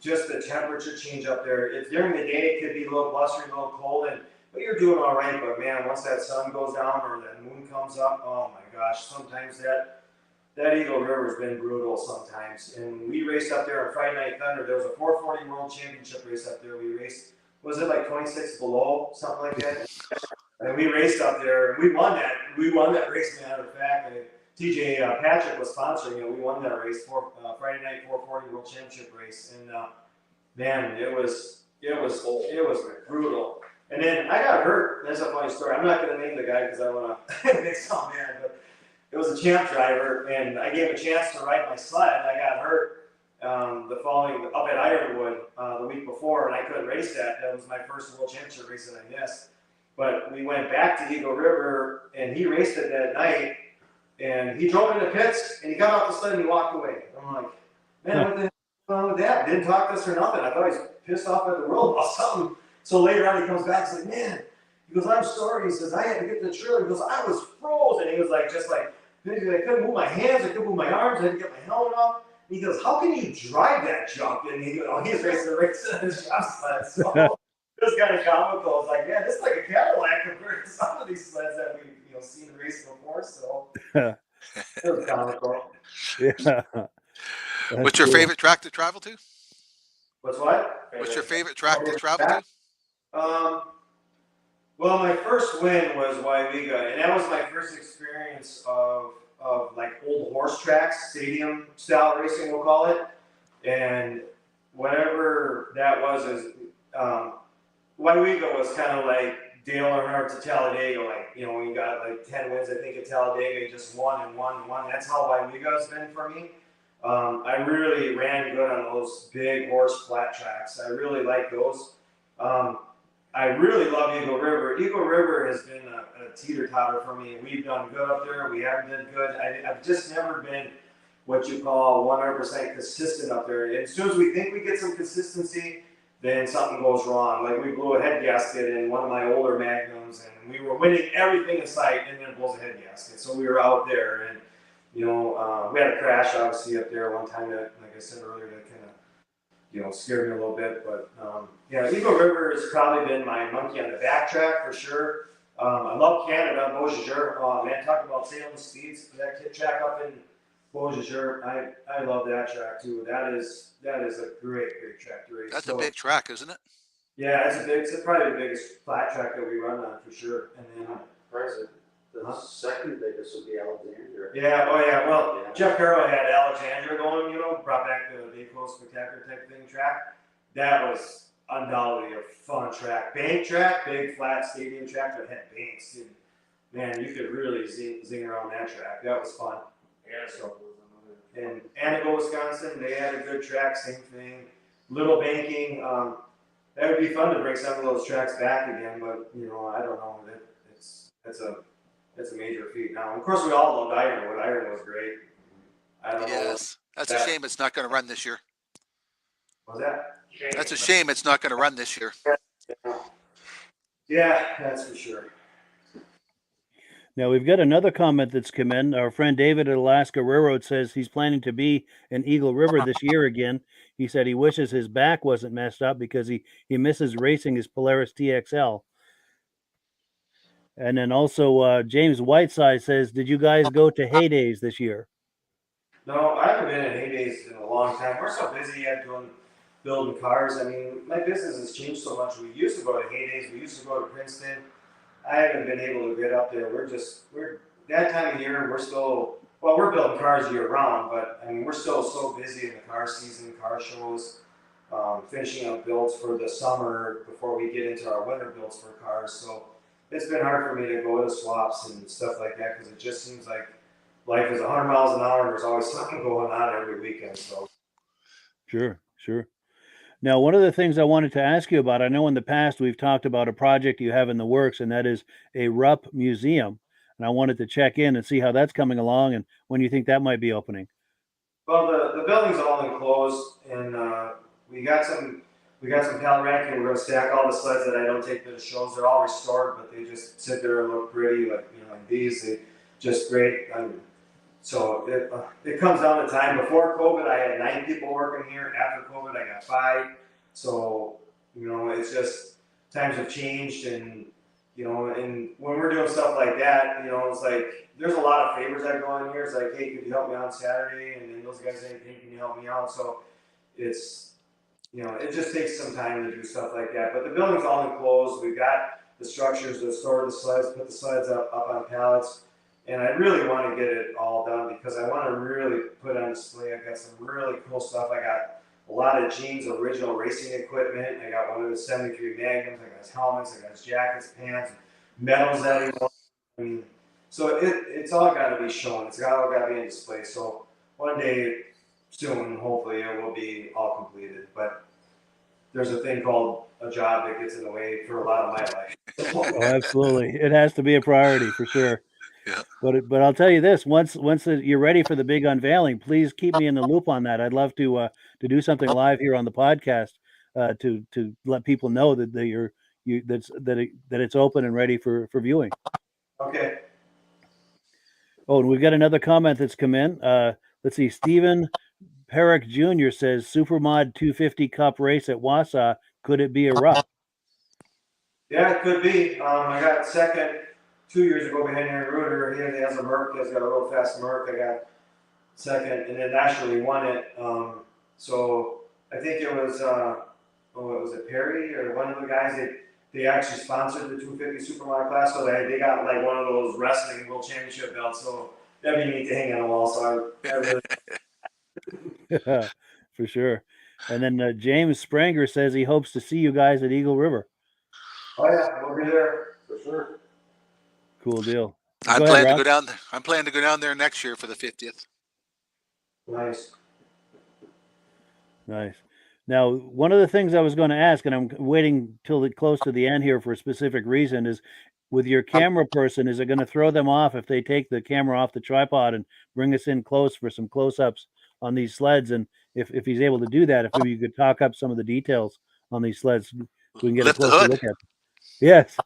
just the temperature change up there. If during the day it could be a little blustery, a little cold, but you're doing all right. But man, once that sun goes down or that moon comes up, oh my gosh! Sometimes that Eagle River's been brutal sometimes. And we raced up there on Friday Night Thunder. There was a 440 World Championship race up there. We raced, was it like 26 below, something like that? And we raced up there, and we won that. We won that race, matter of fact. And TJ Patrick was sponsoring it. We won that race for Friday Night 440 World Championship race. And man, it was brutal. And then I got hurt. That's a funny story. I'm not going to name the guy because I want to make sound mad, but it was a champ driver, and I gave him a chance to ride my sled. I got hurt the following up at Ironwood the week before, and I couldn't race that. That was my first World Championship race that I missed. But we went back to Eagle River, and he raced it that night, and he drove into pits, and he got off the sled and he walked away. I'm like, man, what the hell is wrong with that? Didn't talk to us or nothing. I thought he was pissed off at the world about something. So later on, he comes back and says, man, he goes, I'm sorry. He says, I had to get to the trailer. He goes, I was frozen. He was like, just like, I couldn't move my hands, I couldn't move my arms, I had to get my helmet off. And he goes, how can you drive that junk? And he goes, he's racing the race in his job sled. So it was kind of comical. I was like, yeah, this is like a Cadillac compared to some of these sleds that we've seen racing before. So it was comical. Yeah. what's your favorite track to travel to? What's what? What's your favorite track to travel to? Well, my first win was Waiwiga, and that was my first experience of like old horse tracks, stadium style racing, we'll call it. And whatever that was is Waiwiga was kind of like Dale Earnhardt to Talladega, like when you got like 10 wins, I think at Talladega, you just won and won and won. That's how Waiwiga's been for me. I really ran good on those big horse flat tracks. I really like those. I really love Eagle River. Eagle River has been a teeter-totter for me. We've done good up there. We haven't done good. I've just never been what you call 100% consistent up there. And as soon as we think we get some consistency, then something goes wrong. Like we blew a head gasket in one of my older Magnums, and we were winning everything in sight, and then it blows a head gasket. So we were out there, and we had a crash obviously up there one time that, like I said earlier, that kind of scared me a little bit. But yeah, Eagle River has probably been my monkey on the back track for sure. I love Canada, Beausejour. Oh man, talk about Salem Speeds, that kid track up in Beausejour. I love that track too. That is a great track to race. That's a big track, isn't it? Yeah, it's probably the biggest flat track that we run on for sure. And then The second biggest would be Alexandria. yeah, oh yeah. Well, Jeff Carroll had Alexandria going. Brought back the Bayco Spectacular type thing track. That was undoubtedly a fun track. Bank track, big flat stadium track that had banks. And man, you could really zing around that track. That was fun. Yeah, So, and Anago, Wisconsin, they had a good track, same thing. Little banking. That would be fun to bring some of those tracks back again, but I don't know. That's a major feat. Now, of course, we all loved Ironwood. Ironwood was great. I don't know. Yes. That's a shame it's not going to run this year. What was that? That's a shame it's not going to run this year. Yeah, that's for sure. Now we've got another comment that's come in. Our friend David at Alaska Railroad says he's planning to be in Eagle River this year again. He said he wishes his back wasn't messed up because he misses racing his Polaris TXL. And then also James Whiteside says, did you guys go to Heydays this year? No, I haven't been in Heydays in a long time. We're so busy yet building cars. I mean, my business has changed so much. We used to go to Heydays. We used to go to Princeton. I haven't been able to get up there. We're that time of year. We're building cars year round, but I mean, we're still so busy in the car season, car shows, finishing up builds for the summer before we get into our winter builds for cars. So it's been hard for me to go to swaps and stuff like that because it just seems like life is 100 miles an hour and there's always something going on every weekend. So Sure, sure. Now, one of the things I wanted to ask you about, I know in the past we've talked about a project you have in the works, and that is a RUPP museum. And I wanted to check in and see how that's coming along and when you think that might be opening. Well, the building's all enclosed, and we got some pallet racking. We're gonna stack all the sleds that I don't take to the shows. They're all restored, but they just sit there and look pretty, like these. They just great. So it comes down to time. Before COVID, I had 9 people working here. After COVID, I got 5. So it's just times have changed, and and when we're doing stuff like that, it's like there's a lot of favors that go in here. It's like, hey, could you help me on Saturday? And then those guys say, hey, can you help me out? So it's it just takes some time to do stuff like that. But the building's all enclosed. We've got the structures to store the sleds, put the sleds up on pallets. And I really want to get it all done because I want to really put on display. I got some really cool stuff. I got a lot of Gene's original racing equipment. I got one of his 73 Magnums. I got his helmets. I got his jackets, pants, medals that he won. I mean, so it's all got to be shown. It's all got to be in display. So one day soon, hopefully, it will be all completed. But there's a thing called a job that gets in the way for a lot of my life. Oh, absolutely. It has to be a priority for sure. Yeah. But I'll tell you this, once you're ready for the big unveiling, please keep me in the loop on that. I'd love to do something live here on the podcast to let people know that it's open and ready for viewing. Okay. Oh, and we've got another comment that's come in. Let's see. Stephen Perrick Jr. says Supermod 250 Cup race at Wausau. Could it be a RUPP? Yeah, it could be. I got second 2 years ago behind Aaron Ruder. He has a Merc. He's got a real fast Merc. I got second, and then actually won it. So I think it was was it Perry or one of the guys they actually sponsored the 250 Supermod class, so they got like one of those wrestling world championship belts. So that'd be neat to hang on the wall. So I really For sure. And then James Spranger says he hopes to see you guys at Eagle River. Oh yeah, we'll be there for sure. Cool deal. I'm Go planning ahead, to Rob. go down there. I'm planning to go down there next year for the 50th. Nice. Nice. Now, one of the things I was going to ask, and I'm waiting till close to the end here for a specific reason, is with your camera person, is it going to throw them off if they take the camera off the tripod and bring us in close for some close-ups on these sleds? And if he's able to do that, if maybe you could talk up some of the details on these sleds so we can get Lift a the closer hood. look at them. Yes.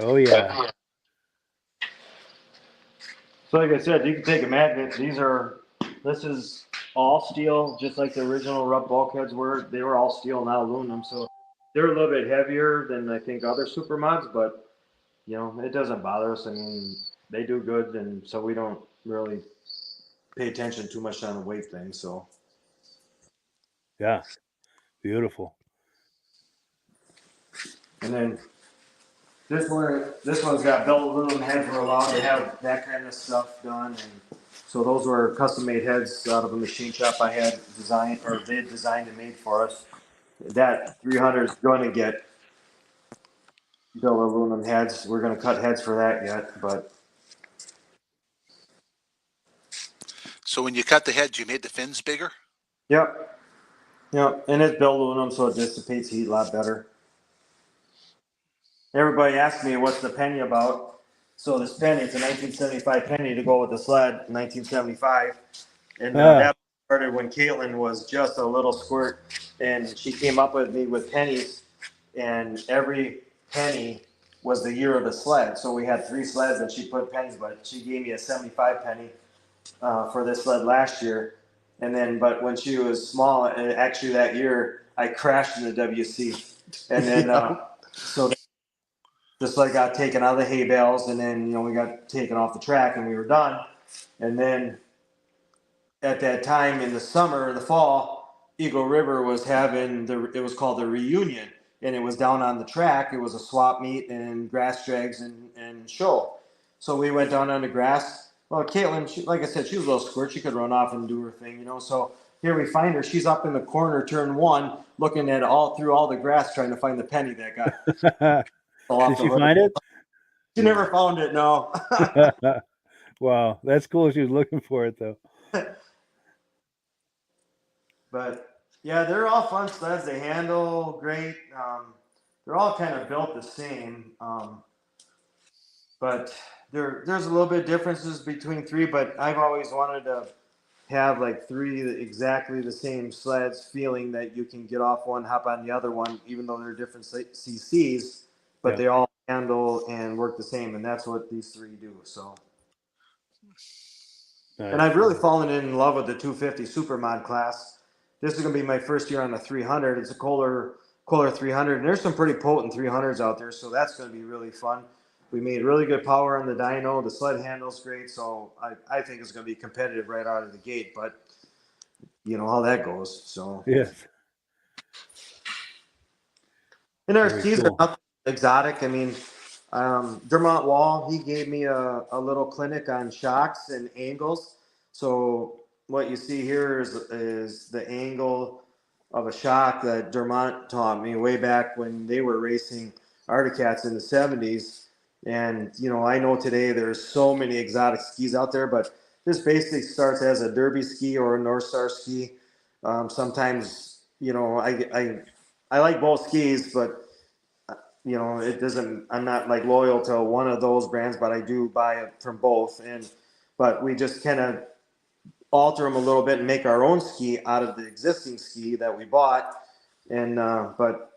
Oh, yeah. So like I said, you can take a magnet. This is all steel, just like the original RUPP bulkheads were. They were all steel, not aluminum. So they're a little bit heavier than I think other super mods, but it doesn't bother us. I mean, they do good, and so we don't really pay attention too much on the weight thing. So Yeah. Beautiful. and then this one's got belt aluminum heads. We're allowed to have that kind of stuff done, and so those were custom made heads out of a machine shop I had designed, or they had designed and made for us. That 300 is going to get belt aluminum heads. We're going to cut heads for that yet, but So when you cut the heads, you made the fins bigger? yep, and it's belt aluminum, so it dissipates heat a lot better. Everybody asked me what's the penny about. So this penny, it's a 1975 penny to go with the sled, 1975. And that started when Caitlin was just a little squirt, and she came up with me with pennies, and every penny was the year of the sled. So we had 3 sleds, and she put pennies, but she gave me a 75 penny for this sled last year. And then, but when she was small, and actually that year, I crashed in the WC. And then, so the sled got taken out of the hay bales, and then, we got taken off the track, and we were done. And then at that time in the summer, the fall, Eagle River was having it was called the reunion, and it was down on the track. It was a swap meet and grass drags and show. So we went down on the grass, Well, Caitlin, like I said, she was a little squirt. She could run off and do her thing, So here we find her. She's up in the corner, turn one, looking at through all the grass, trying to find the penny that got fell off Did the she hood. find it? She never found it. No. Wow, that's cool. She was looking for it though. But yeah, they're all fun sleds. They handle great. They're all kind of built the same. But there's a little bit of differences between three, but I've always wanted to have like three exactly the same sleds, feeling that you can get off one, hop on the other one, even though they're different CCs, but they all handle and work the same, and that's what these three do. So, and I've really fallen in love with the 250 Super Mod class. This is going to be my first year on the 300. It's a Kohler 300, and there's some pretty potent 300s out there, so that's going to be really fun. We made really good power on the dyno. The sled handles great, so I think it's going to be competitive right out of the gate. But you know how that goes. So yes. And our skis are nothing exotic. I mean, Dermont Wall, he gave me a little clinic on shocks and angles. So what you see here is the angle of a shock that Dermont taught me way back when they were racing Articats in the 70s. And, I know today there's so many exotic skis out there, but this basically starts as a derby ski or a North Star ski. Sometimes, I like both skis, but, it doesn't, I'm not like loyal to one of those brands, but I do buy it from both. But we just kind of alter them a little bit and make our own ski out of the existing ski that we bought. And, but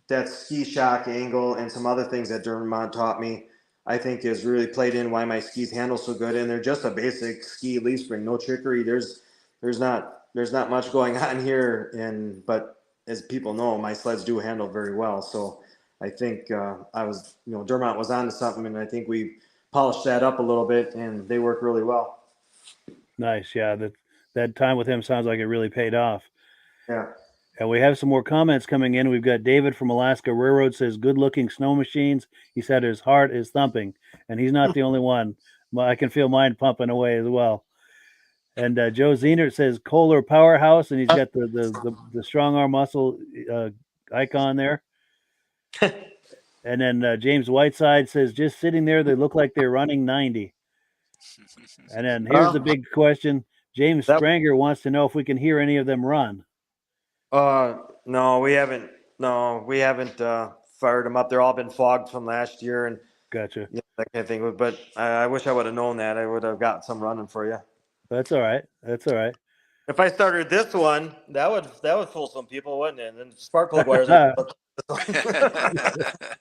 that ski shock angle and some other things that Dermont taught me, I think is really played in why my skis handle so good. And they're just a basic ski leaf spring, no trickery. There's not much going on here. But as people know, my sleds do handle very well. So I think Dermont was onto something, and I think we polished that up a little bit, and they work really well. Nice. Yeah. That time with him sounds like it really paid off. Yeah. And we have some more comments coming in. We've got David from Alaska Railroad says, good looking snow machines. He said his heart is thumping, and he's not the only one. I can feel mine pumping away as well. And Joe Zener says Kohler Powerhouse, and he's got the strong arm muscle icon there. And then James Whiteside says, just sitting there, they look like they're running 90. And then here's the big question. James Stranger wants to know if we can hear any of them run. No, we haven't. No, we haven't fired them up. They're all been fogged from last year, and gotcha. Yeah, that kind of thing. But I wish I would have known that. I would have got some running for you. That's all right. That's all right. If I started this one, that would fool some people, wouldn't it? And then spark plug wires. That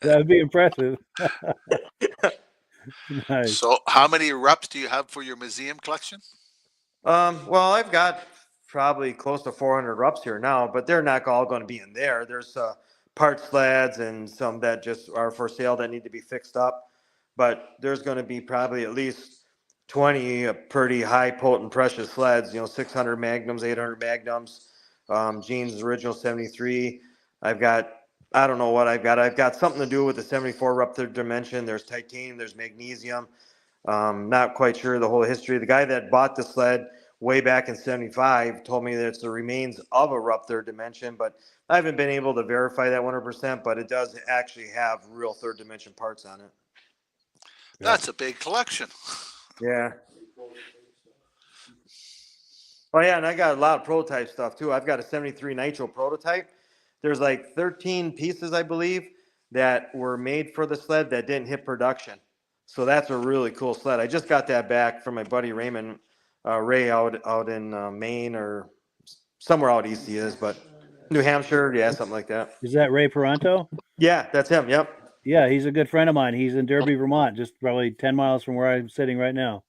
would be impressive. Nice. So, how many RUPPs do you have for your museum collection? Well, I've got probably close to 400 RUPPs here now, but they're not all going to be in there. There's part sleds and some that just are for sale that need to be fixed up. But there's going to be probably at least 20 pretty high potent precious sleds, 600 Magnums, 800 Magnums, Gene's original 73. I don't know what I've got. I've got something to do with the 74 RUPP third dimension. There's titanium, there's magnesium. Not quite sure the whole history. The guy that bought the sled way back in 75 told me that it's the remains of a RUPP third dimension, but I haven't been able to verify that 100%, but it does actually have real third dimension parts on it. That's a big collection. Yeah. Oh yeah, and I got a lot of prototype stuff too. I've got a 73 Nitro prototype. There's like 13 pieces, I believe, that were made for the sled that didn't hit production. So that's a really cool sled. I just got that back from my buddy Raymond Ray out in Maine or somewhere out east he is, but New Hampshire, yeah, something like that. Is that Ray Peranto? Yeah, that's him. Yep. Yeah, he's a good friend of mine. He's in Derby, Vermont, just probably 10 miles from where I'm sitting right now.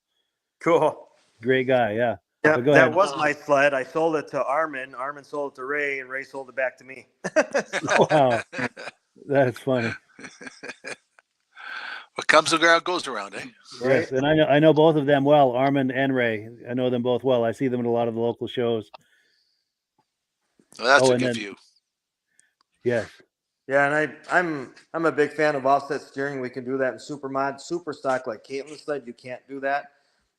Cool. Great guy, yeah. Yeah, But go that ahead. was my sled. I sold it to Armin. Armin sold it to Ray, and Ray sold it back to me. Wow, that's funny. What comes around goes around, eh? Yes, and I know both of them well, Armin and Ray. I know them both well. I see them at a lot of the local shows. Well, that's a good view. Yes. Yeah, and I'm a big fan of offset steering. We can do that in Supermod. Super stock like Caitlin's sled, you can't do that.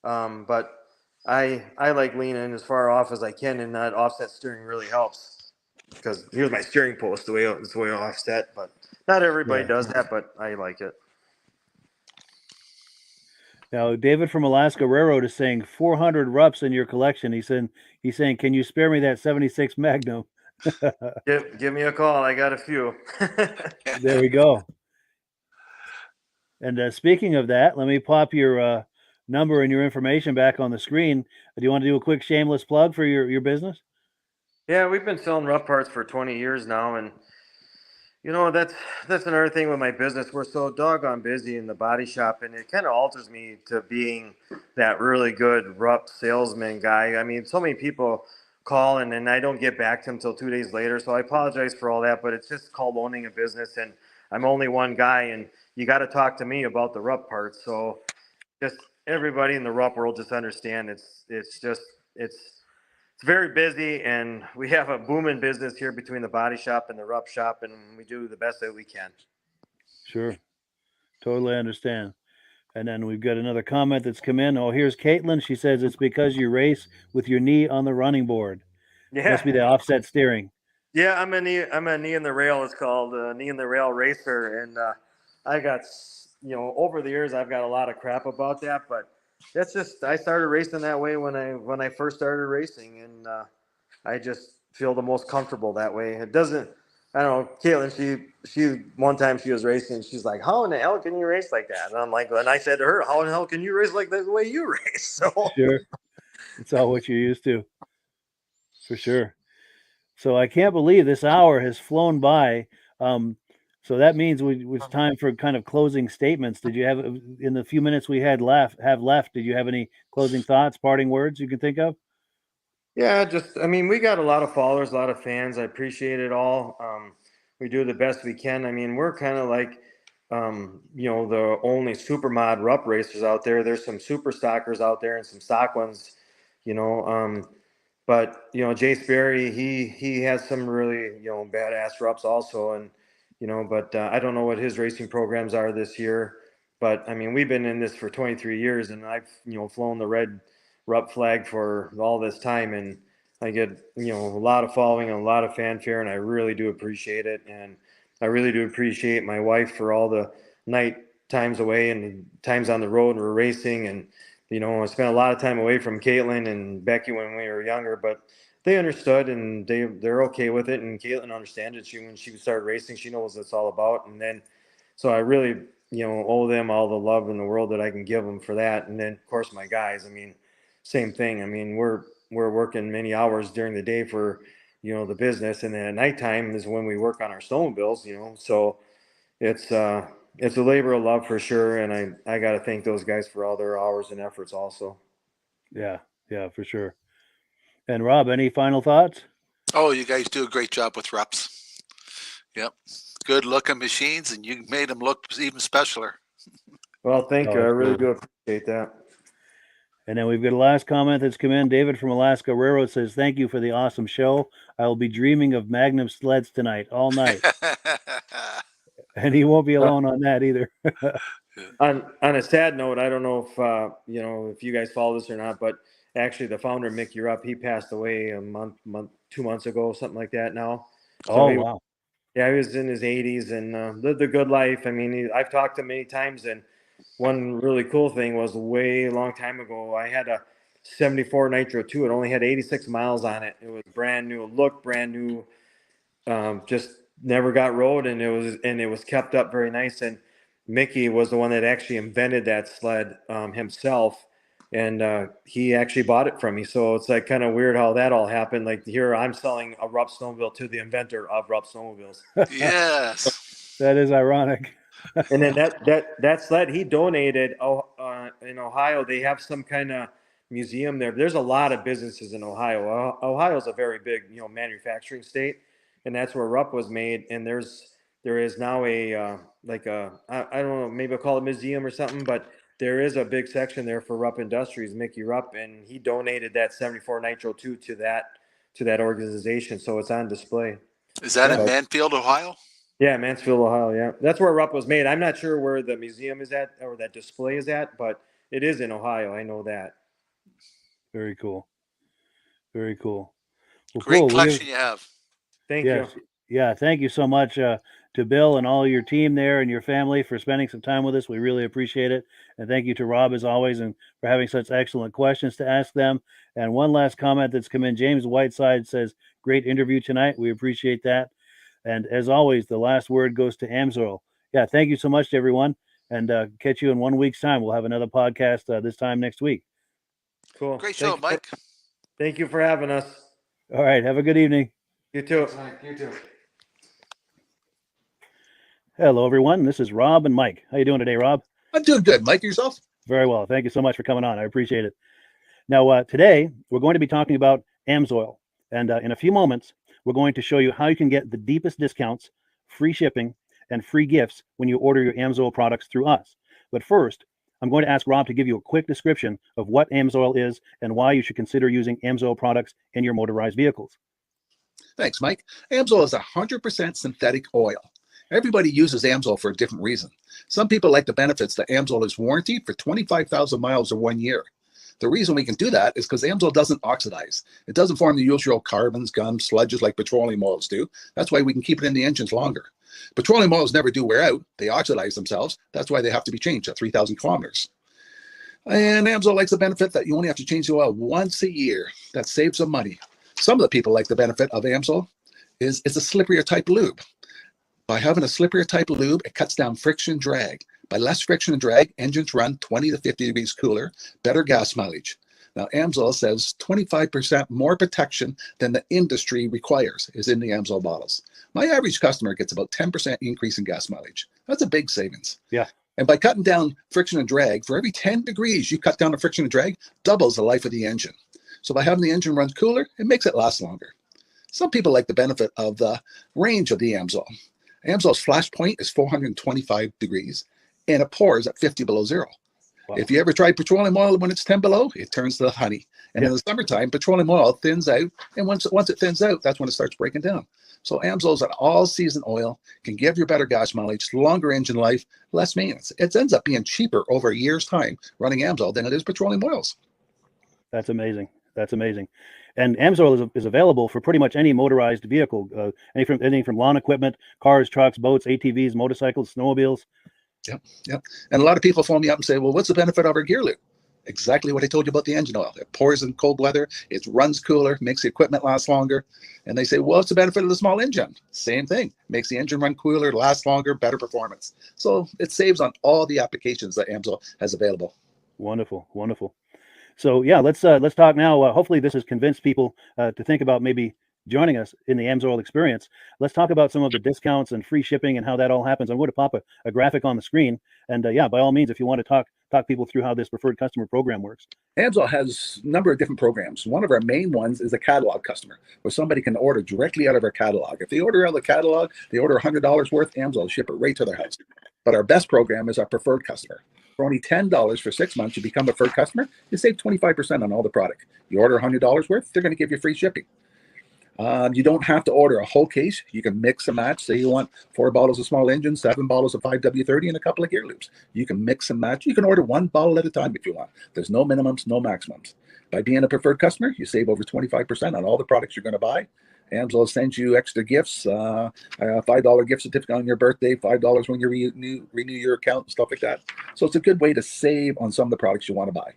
But I like leaning as far off as I can, and that offset steering really helps because here's my steering post it's the way offset, but not everybody does that, but I like it. Now, David from Alaska Railroad is saying 400 RUPPs in your collection. He's saying, can you spare me that 76 Magnum? Give me a call. I got a few. There we go. And speaking of that, let me pop your number and your information back on the screen. Do you want to do a quick shameless plug for your business? Yeah, we've been selling RUPP parts for 20 years now, and that's another thing with my business. We're so doggone busy in the body shop, and it kind of alters me to being that really good RUPP salesman guy. I mean, so many people call and then I don't get back to them until 2 days later. So I apologize for all that, but it's just called owning a business, and I'm only one guy, and you got to talk to me about the RUPP parts. So just everybody in the RUPP world just understand it's very busy, and we have a booming business here between the body shop and the RUPP shop, and we do the best that we can. Sure. Totally understand. And then we've got another comment that's come in. Oh, here's Caitlin. She says it's because you race with your knee on the running board. Yeah. Must be the offset steering. Yeah, I'm a knee in the rail. It's called knee in the rail racer, and I got over the years I've got a lot of crap about that, but that's just I started racing that way when I first started racing, and I just feel the most comfortable that way. It doesn't. I don't know. Caitlin, she one time she was racing, she's like, "How in the hell can you race like that?" And I'm like, and I said to her, "How in the hell can you race like that the way you race?" So Sure, it's all what you're used to, for sure. So I can't believe this hour has flown by. So that means it's time for kind of closing statements. Did you have, in the few minutes we have left, did you have any closing thoughts, parting words you can think of? yeah, I mean, we got a lot of followers, a lot of fans. I appreciate it all. We do the best we can. I mean, we're kind of like, the only super mod RUPP racers out there. There's some super stockers out there and some stock ones, but Jay Sperry, he has some really badass RUPPs also, and but I don't know what his racing programs are this year. But I mean, we've been in this for 23 years, and I've flown the red RUPP flag for all this time, and I get a lot of following and a lot of fanfare, and I really do appreciate it. And I really do appreciate my wife for all the night times away and times on the road we're racing, and I spent a lot of time away from Caitlin and Becky when we were younger, but they understood and they're okay with it. And Caitlin understands it. When she started racing, she knows what it's all about. And then, so I really, owe them all the love in the world that I can give them for that. And then, of course, my guys. I mean, same thing. I mean, we're working many hours during the day for the business, and then at nighttime is when we work on our snowmobiles. So it's a labor of love for sure, and I got to thank those guys for all their hours and efforts also. Yeah, for sure. And Rob, any final thoughts? Oh, you guys do a great job with RUPPs. Yep. Good looking machines, and you made them look even specialer. Well, thank you. I really do appreciate that. And then we've got a last comment that's come in. David from Alaska Railroad says, "Thank you for the awesome show. I will be dreaming of Magnum sleds tonight, all night." And he won't be alone on that either. On a sad note, I don't know if if you guys follow this or not, but actually the founder, Mickey RUPP, he passed away a 2 months ago, something like that now. So wow. Yeah, he was in his 80s and lived a good life. I mean, I've talked to him many times, and one really cool thing was way a long time ago, I had a 74 Nitro 2. It only had 86 miles on it. It was brand new, looked brand new, just never got rode, and it was kept up very nice. And Mickey was the one that actually invented that sled himself, and he actually bought it from me. So it's like kind of weird how that all happened. Like here, I'm selling a RUPP snowmobile to the inventor of RUPP snowmobiles. Yes, that is ironic. And then that sled he donated. In Ohio, they have some kind of museum there. There's a lot of businesses in Ohio. Ohio is a very big manufacturing state, and that's where RUPP was made. And there is now I don't know, maybe I'll call it a museum or something, but there is a big section there for RUPP Industries, Mickey RUPP, and he donated that 74 Nitro 2 to that organization, so it's on display. Is that in Mansfield, Ohio? Yeah, Mansfield, Ohio. Yeah, that's where RUPP was made. I'm not sure where the museum is at or that display is at, but it is in Ohio. I know that. Very cool. Very cool. Well, Great cool. collection you have. Thank Yes. you. Yeah. Thank you so much to Bill and all your team there and your family for spending some time with us. We really appreciate it. And thank you to Rob, as always, and for having such excellent questions to ask them. And one last comment that's come in. James Whiteside says, great interview tonight. We appreciate that. And as always, the last word goes to AMSOIL. Yeah. Thank you so much to everyone. And catch you in 1 week's time. We'll have another podcast this time next week. Cool. Great show, Mike. Thank you for having us. All right. Have a good evening. You too. Thanks, Mike. You too. Hello, everyone. This is Rob and Mike. How you doing today, Rob? I'm doing good. Mike, yourself? Very well. Thank you so much for coming on. I appreciate it. Now, today, we're going to be talking about AMSOIL. And in a few moments, we're going to show you how you can get the deepest discounts, free shipping, and free gifts when you order your AMSOIL products through us. But first, I'm going to ask Rob to give you a quick description of what AMSOIL is and why you should consider using AMSOIL products in your motorized vehicles. Thanks, Mike. AMSOIL is 100% synthetic oil. Everybody uses AMSOIL for a different reason. Some people like the benefits that AMSOIL is warranted for 25,000 miles or 1 year. The reason we can do that is because AMSOIL doesn't oxidize. It doesn't form the usual carbons, gums, sludges like petroleum oils do. That's why we can keep it in the engines longer. Petroleum oils never do wear out. They oxidize themselves. That's why they have to be changed at 3,000 kilometers. And AMSOIL likes the benefit that you only have to change the oil once a year. That saves some money. Some of the people like the benefit of AMSOIL is it's a slipperier type lube. By having a slipperier type of lube, it cuts down friction and drag. By less friction and drag, engines run 20 to 50 degrees cooler, better gas mileage. Now, AMSOIL says 25% more protection than the industry requires is in the AMSOIL bottles. My average customer gets about 10% increase in gas mileage. That's a big savings. Yeah. And by cutting down friction and drag, for every 10 degrees you cut down the friction and drag, doubles the life of the engine. So by having the engine run cooler, it makes it last longer. Some people like the benefit of the range of the AMSOIL. AMSOIL's flash point is 425 degrees, and it pours at 50 below zero. Wow. If you ever tried petroleum oil when it's 10 below, it turns to honey. And in the summertime, petroleum oil thins out, and once it thins out, that's when it starts breaking down. So AMSOIL is an all-season oil, can give you better gas mileage, longer engine life, less maintenance. It ends up being cheaper over a year's time running AMSOIL than it is petroleum oils. That's amazing. That's amazing. And AMSOIL is available for pretty much any motorized vehicle, anything from lawn equipment, cars, trucks, boats, ATVs, motorcycles, snowmobiles. Yep. And a lot of people phone me up and say, well, what's the benefit of our gear lube? Exactly what I told you about the engine oil. It pours in cold weather, it runs cooler, makes the equipment last longer. And they say, well, what's the benefit of the small engine? Same thing. Makes the engine run cooler, last longer, better performance. So it saves on all the applications that AMSOIL has available. Wonderful, wonderful. So yeah, let's talk now. Hopefully this has convinced people to think about maybe joining us in the AMSOIL experience. Let's talk about some of the discounts and free shipping and how that all happens. I'm going to pop a graphic on the screen. And yeah, by all means, if you want to talk people through how this preferred customer program works. AMSOIL has a number of different programs. One of our main ones is a catalog customer, where somebody can order directly out of our catalog. If they order out of the catalog, they order $100 worth, AMSOIL will ship it right to their house. But our best program is our preferred customer. For only $10 for 6 months, you become a preferred customer, you save 25% on all the product. You order $100 worth, they're going to give you free shipping. You don't have to order a whole case. You can mix and match. Say you want 4 bottles of small engine, 7 bottles of 5W30, and a couple of gear loops. You can mix and match. You can order 1 bottle at a time if you want. There's no minimums, no maximums. By being a preferred customer, you save over 25% on all the products you're going to buy. AMSOIL sends you extra gifts, a $5 gift certificate on your birthday, $5 when you renew your account, and stuff like that. So it's a good way to save on some of the products you want to buy.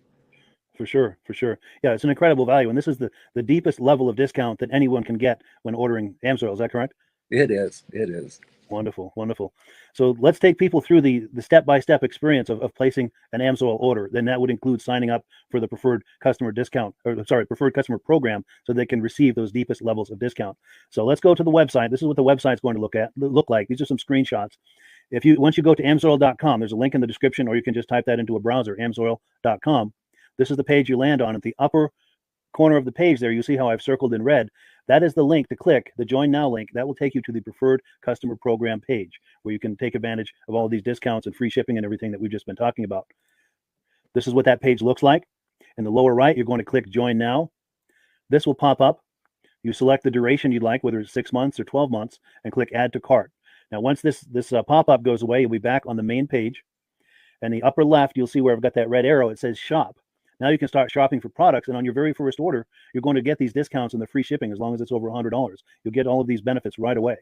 For sure, for sure. Yeah, it's an incredible value. And this is the deepest level of discount that anyone can get when ordering AMSOIL. Is that correct? It is. It is. Wonderful, wonderful. So let's take people through the step-by-step experience of placing an AMSOIL order. Then that would include signing up for the preferred customer preferred customer program, so they can receive those deepest levels of discount. So let's go to the website. This is what the website's going to look like. These are some screenshots. Once you go to amsoil.com, there's a link in the description, or you can just type that into a browser, amsoil.com. This is the page you land on. At the upper corner of the page there, you see how I've circled in red. That is the link to click, the Join Now link. That will take you to the preferred customer program page, where you can take advantage of all these discounts and free shipping and everything that we've just been talking about. This is what that page looks like. In the lower right, you're going to click Join Now. This will pop up. You select the duration you'd like, whether it's 6 months or 12 months, and click Add to Cart. Now, once this pop-up goes away, you'll be back on the main page. And the upper left, you'll see where I've got that red arrow. It says shop. Now you can start shopping for products, and on your very first order, you're going to get these discounts and the free shipping as long as it's over $100. You'll get all of these benefits right away.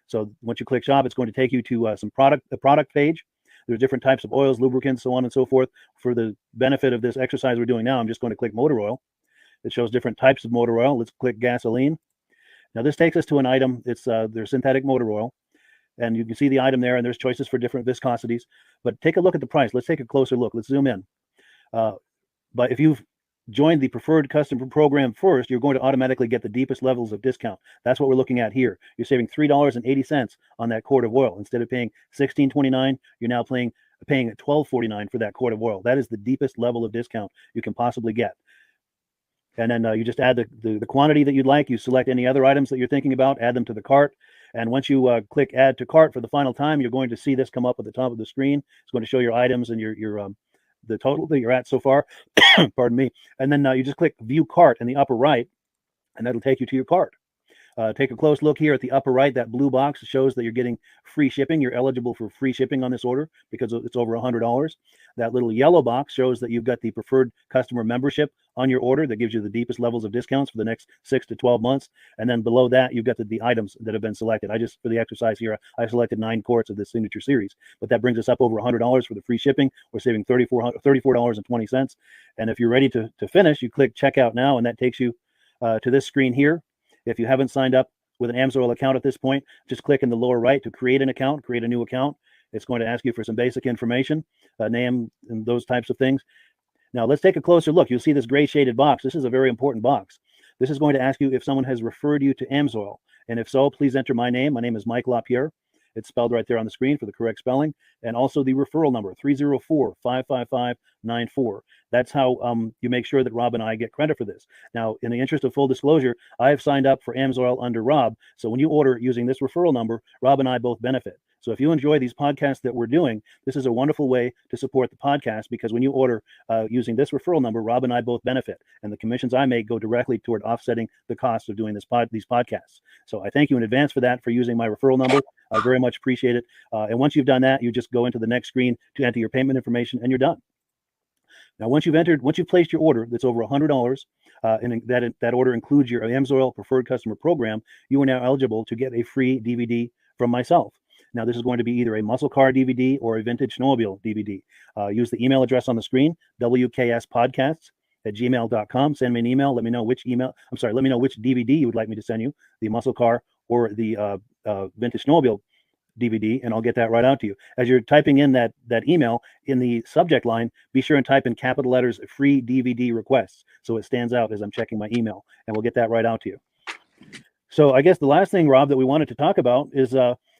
So once you click shop, it's going to take you to the product page. There's different types of oils, lubricants, so on and so forth. For the benefit of this exercise we're doing now, I'm just going to click motor oil. It shows different types of motor oil. Let's click gasoline. Now this takes us to an item. It's their synthetic motor oil. And you can see the item there, and there's choices for different viscosities. But take a look at the price. Let's take a closer look. Let's zoom in. But if you've joined the preferred customer program first, you're going to automatically get the deepest levels of discount. That's what we're looking at here. You're saving $3.80 on that quart of oil. Instead of paying $16.29, you're now paying $12.49 for that quart of oil. That is the deepest level of discount you can possibly get. And then you just add the quantity that you'd like. You select any other items that you're thinking about, add them to the cart. And once you click add to cart for the final time, you're going to see this come up at the top of the screen. It's going to show your items and your the total that you're at so far. Pardon me. And then you just click view cart in the upper right, and that'll take you to your cart. Take a close look here at the upper right. That blue box shows that you're getting free shipping. You're eligible for free shipping on this order because it's over $100. That little yellow box shows that you've got the preferred customer membership on your order that gives you the deepest levels of discounts for the next 6 to 12 months. And then below that, you've got the items that have been selected. For the exercise here, I selected 9 quarts of the signature series, but that brings us up over $100 for the free shipping. We're saving $34.20. And if you're ready to finish, you click checkout now, and that takes you to this screen here. If you haven't signed up with an AMSOIL account at this point, just click in the lower right to create an account, create a new account. It's going to ask you for some basic information, name and those types of things. Now let's take a closer look. You'll see this gray shaded box. This is a very important box. This is going to ask you if someone has referred you to AMSOIL. And if so, please enter my name. My name is Mike LaPierre. It's spelled right there on the screen for the correct spelling. And also the referral number, 304-555-94. That's how you make sure that Rob and I get credit for this. Now, in the interest of full disclosure, I have signed up for AMSOIL under Rob. So when you order using this referral number, Rob and I both benefit. So if you enjoy these podcasts that we're doing, this is a wonderful way to support the podcast, because when you order using this referral number, Rob and I both benefit. And the commissions I make go directly toward offsetting the cost of doing these podcasts. So I thank you in advance for that, for using my referral number. I very much appreciate it. And once you've done that, you just go into the next screen to enter your payment information, and you're done. Now, once you've placed your order that's over $100, and that order includes your AMSOIL preferred customer program, you are now eligible to get a free DVD from myself. Now, this is going to be either a muscle car DVD or a vintage snowmobile DVD. Use the email address on the screen, wkspodcasts@gmail.com. Send me an email. Let me know which DVD you would like me to send you, the muscle car or the vintage snowmobile DVD, and I'll get that right out to you. As you're typing in that email, in the subject line, be sure and type in capital letters free DVD requests, so it stands out as I'm checking my email, and we'll get that right out to you. So I guess the last thing, Rob, that we wanted to talk about is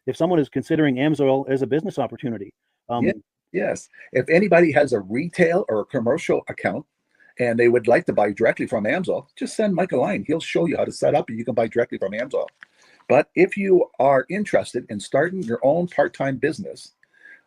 if someone is considering AMSOIL as a business opportunity. Yes. If anybody has a retail or a commercial account and they would like to buy directly from AMSOIL, just send Mike a line. He'll show you how to set up, and you can buy directly from AMSOIL. But if you are interested in starting your own part-time business,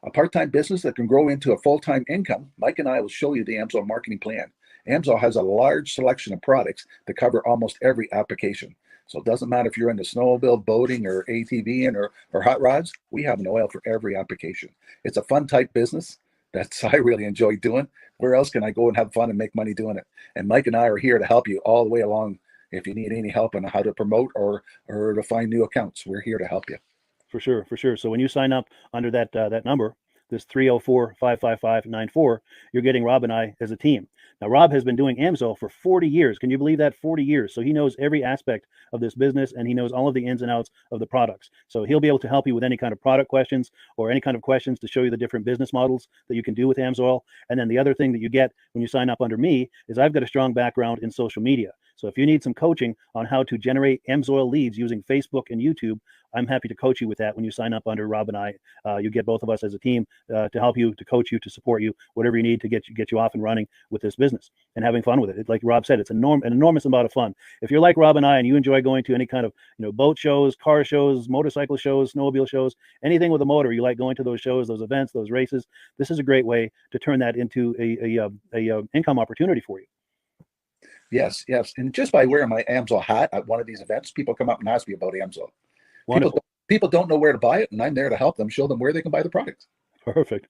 a part-time business that can grow into a full-time income, Mike and I will show you the AMSOIL marketing plan. AMSOIL has a large selection of products that cover almost every application. So it doesn't matter if you're into snowmobile, boating, or ATVing, or hot rods. We have an oil for every application. It's a fun type business that's I really enjoy doing. Where else can I go and have fun and make money doing it? And Mike and I are here to help you all the way along. If you need any help on how to promote or to find new accounts, we're here to help you. For sure. So when you sign up under that number, this 304-555-94, you're getting Rob and I as a team. Now, Rob has been doing AMSOIL for 40 years. Can you believe that? 40 years. So he knows every aspect of this business, and he knows all of the ins and outs of the products. So he'll be able to help you with any kind of product questions or any kind of questions to show you the different business models that you can do with AMSOIL. And then the other thing that you get when you sign up under me is I've got a strong background in social media. So if you need some coaching on how to generate AMSOIL leads using Facebook and YouTube, I'm happy to coach you with that when you sign up under Rob and I. You get both of us as a team to help you, to coach you, to support you, whatever you need to get you off and running with this business and having fun with it. Like Rob said, it's an enormous amount of fun. If you're like Rob and I and you enjoy going to any kind of boat shows, car shows, motorcycle shows, snowmobile shows, anything with a motor, you like going to those shows, those events, those races, this is a great way to turn that into a income opportunity for you. Yes. And just by wearing my AMSOIL hat at one of these events, people come up and ask me about AMSOIL. People don't know where to buy it, and I'm there to help them, show them where they can buy the product. Perfect.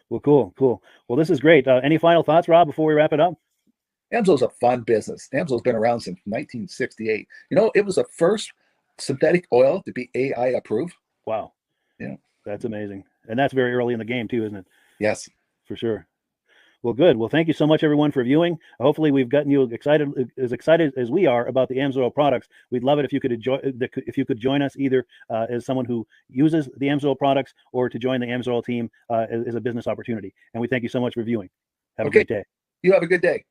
Well, cool. Well, this is great. Any final thoughts, Rob, before we wrap it up? AMSO's a fun business. AMSO's been around since 1968. You know, it was the first synthetic oil to be AI approved. Wow. Yeah. That's amazing. And that's very early in the game too, isn't it? Yes. For sure. Well, good. Well, thank you so much, everyone, for viewing. Hopefully, we've gotten you excited as we are about the AMSOIL products. We'd love it if you could join us either as someone who uses the AMSOIL products or to join the AMSOIL team as a business opportunity. And we thank you so much for viewing. Have a great day. You have a good day.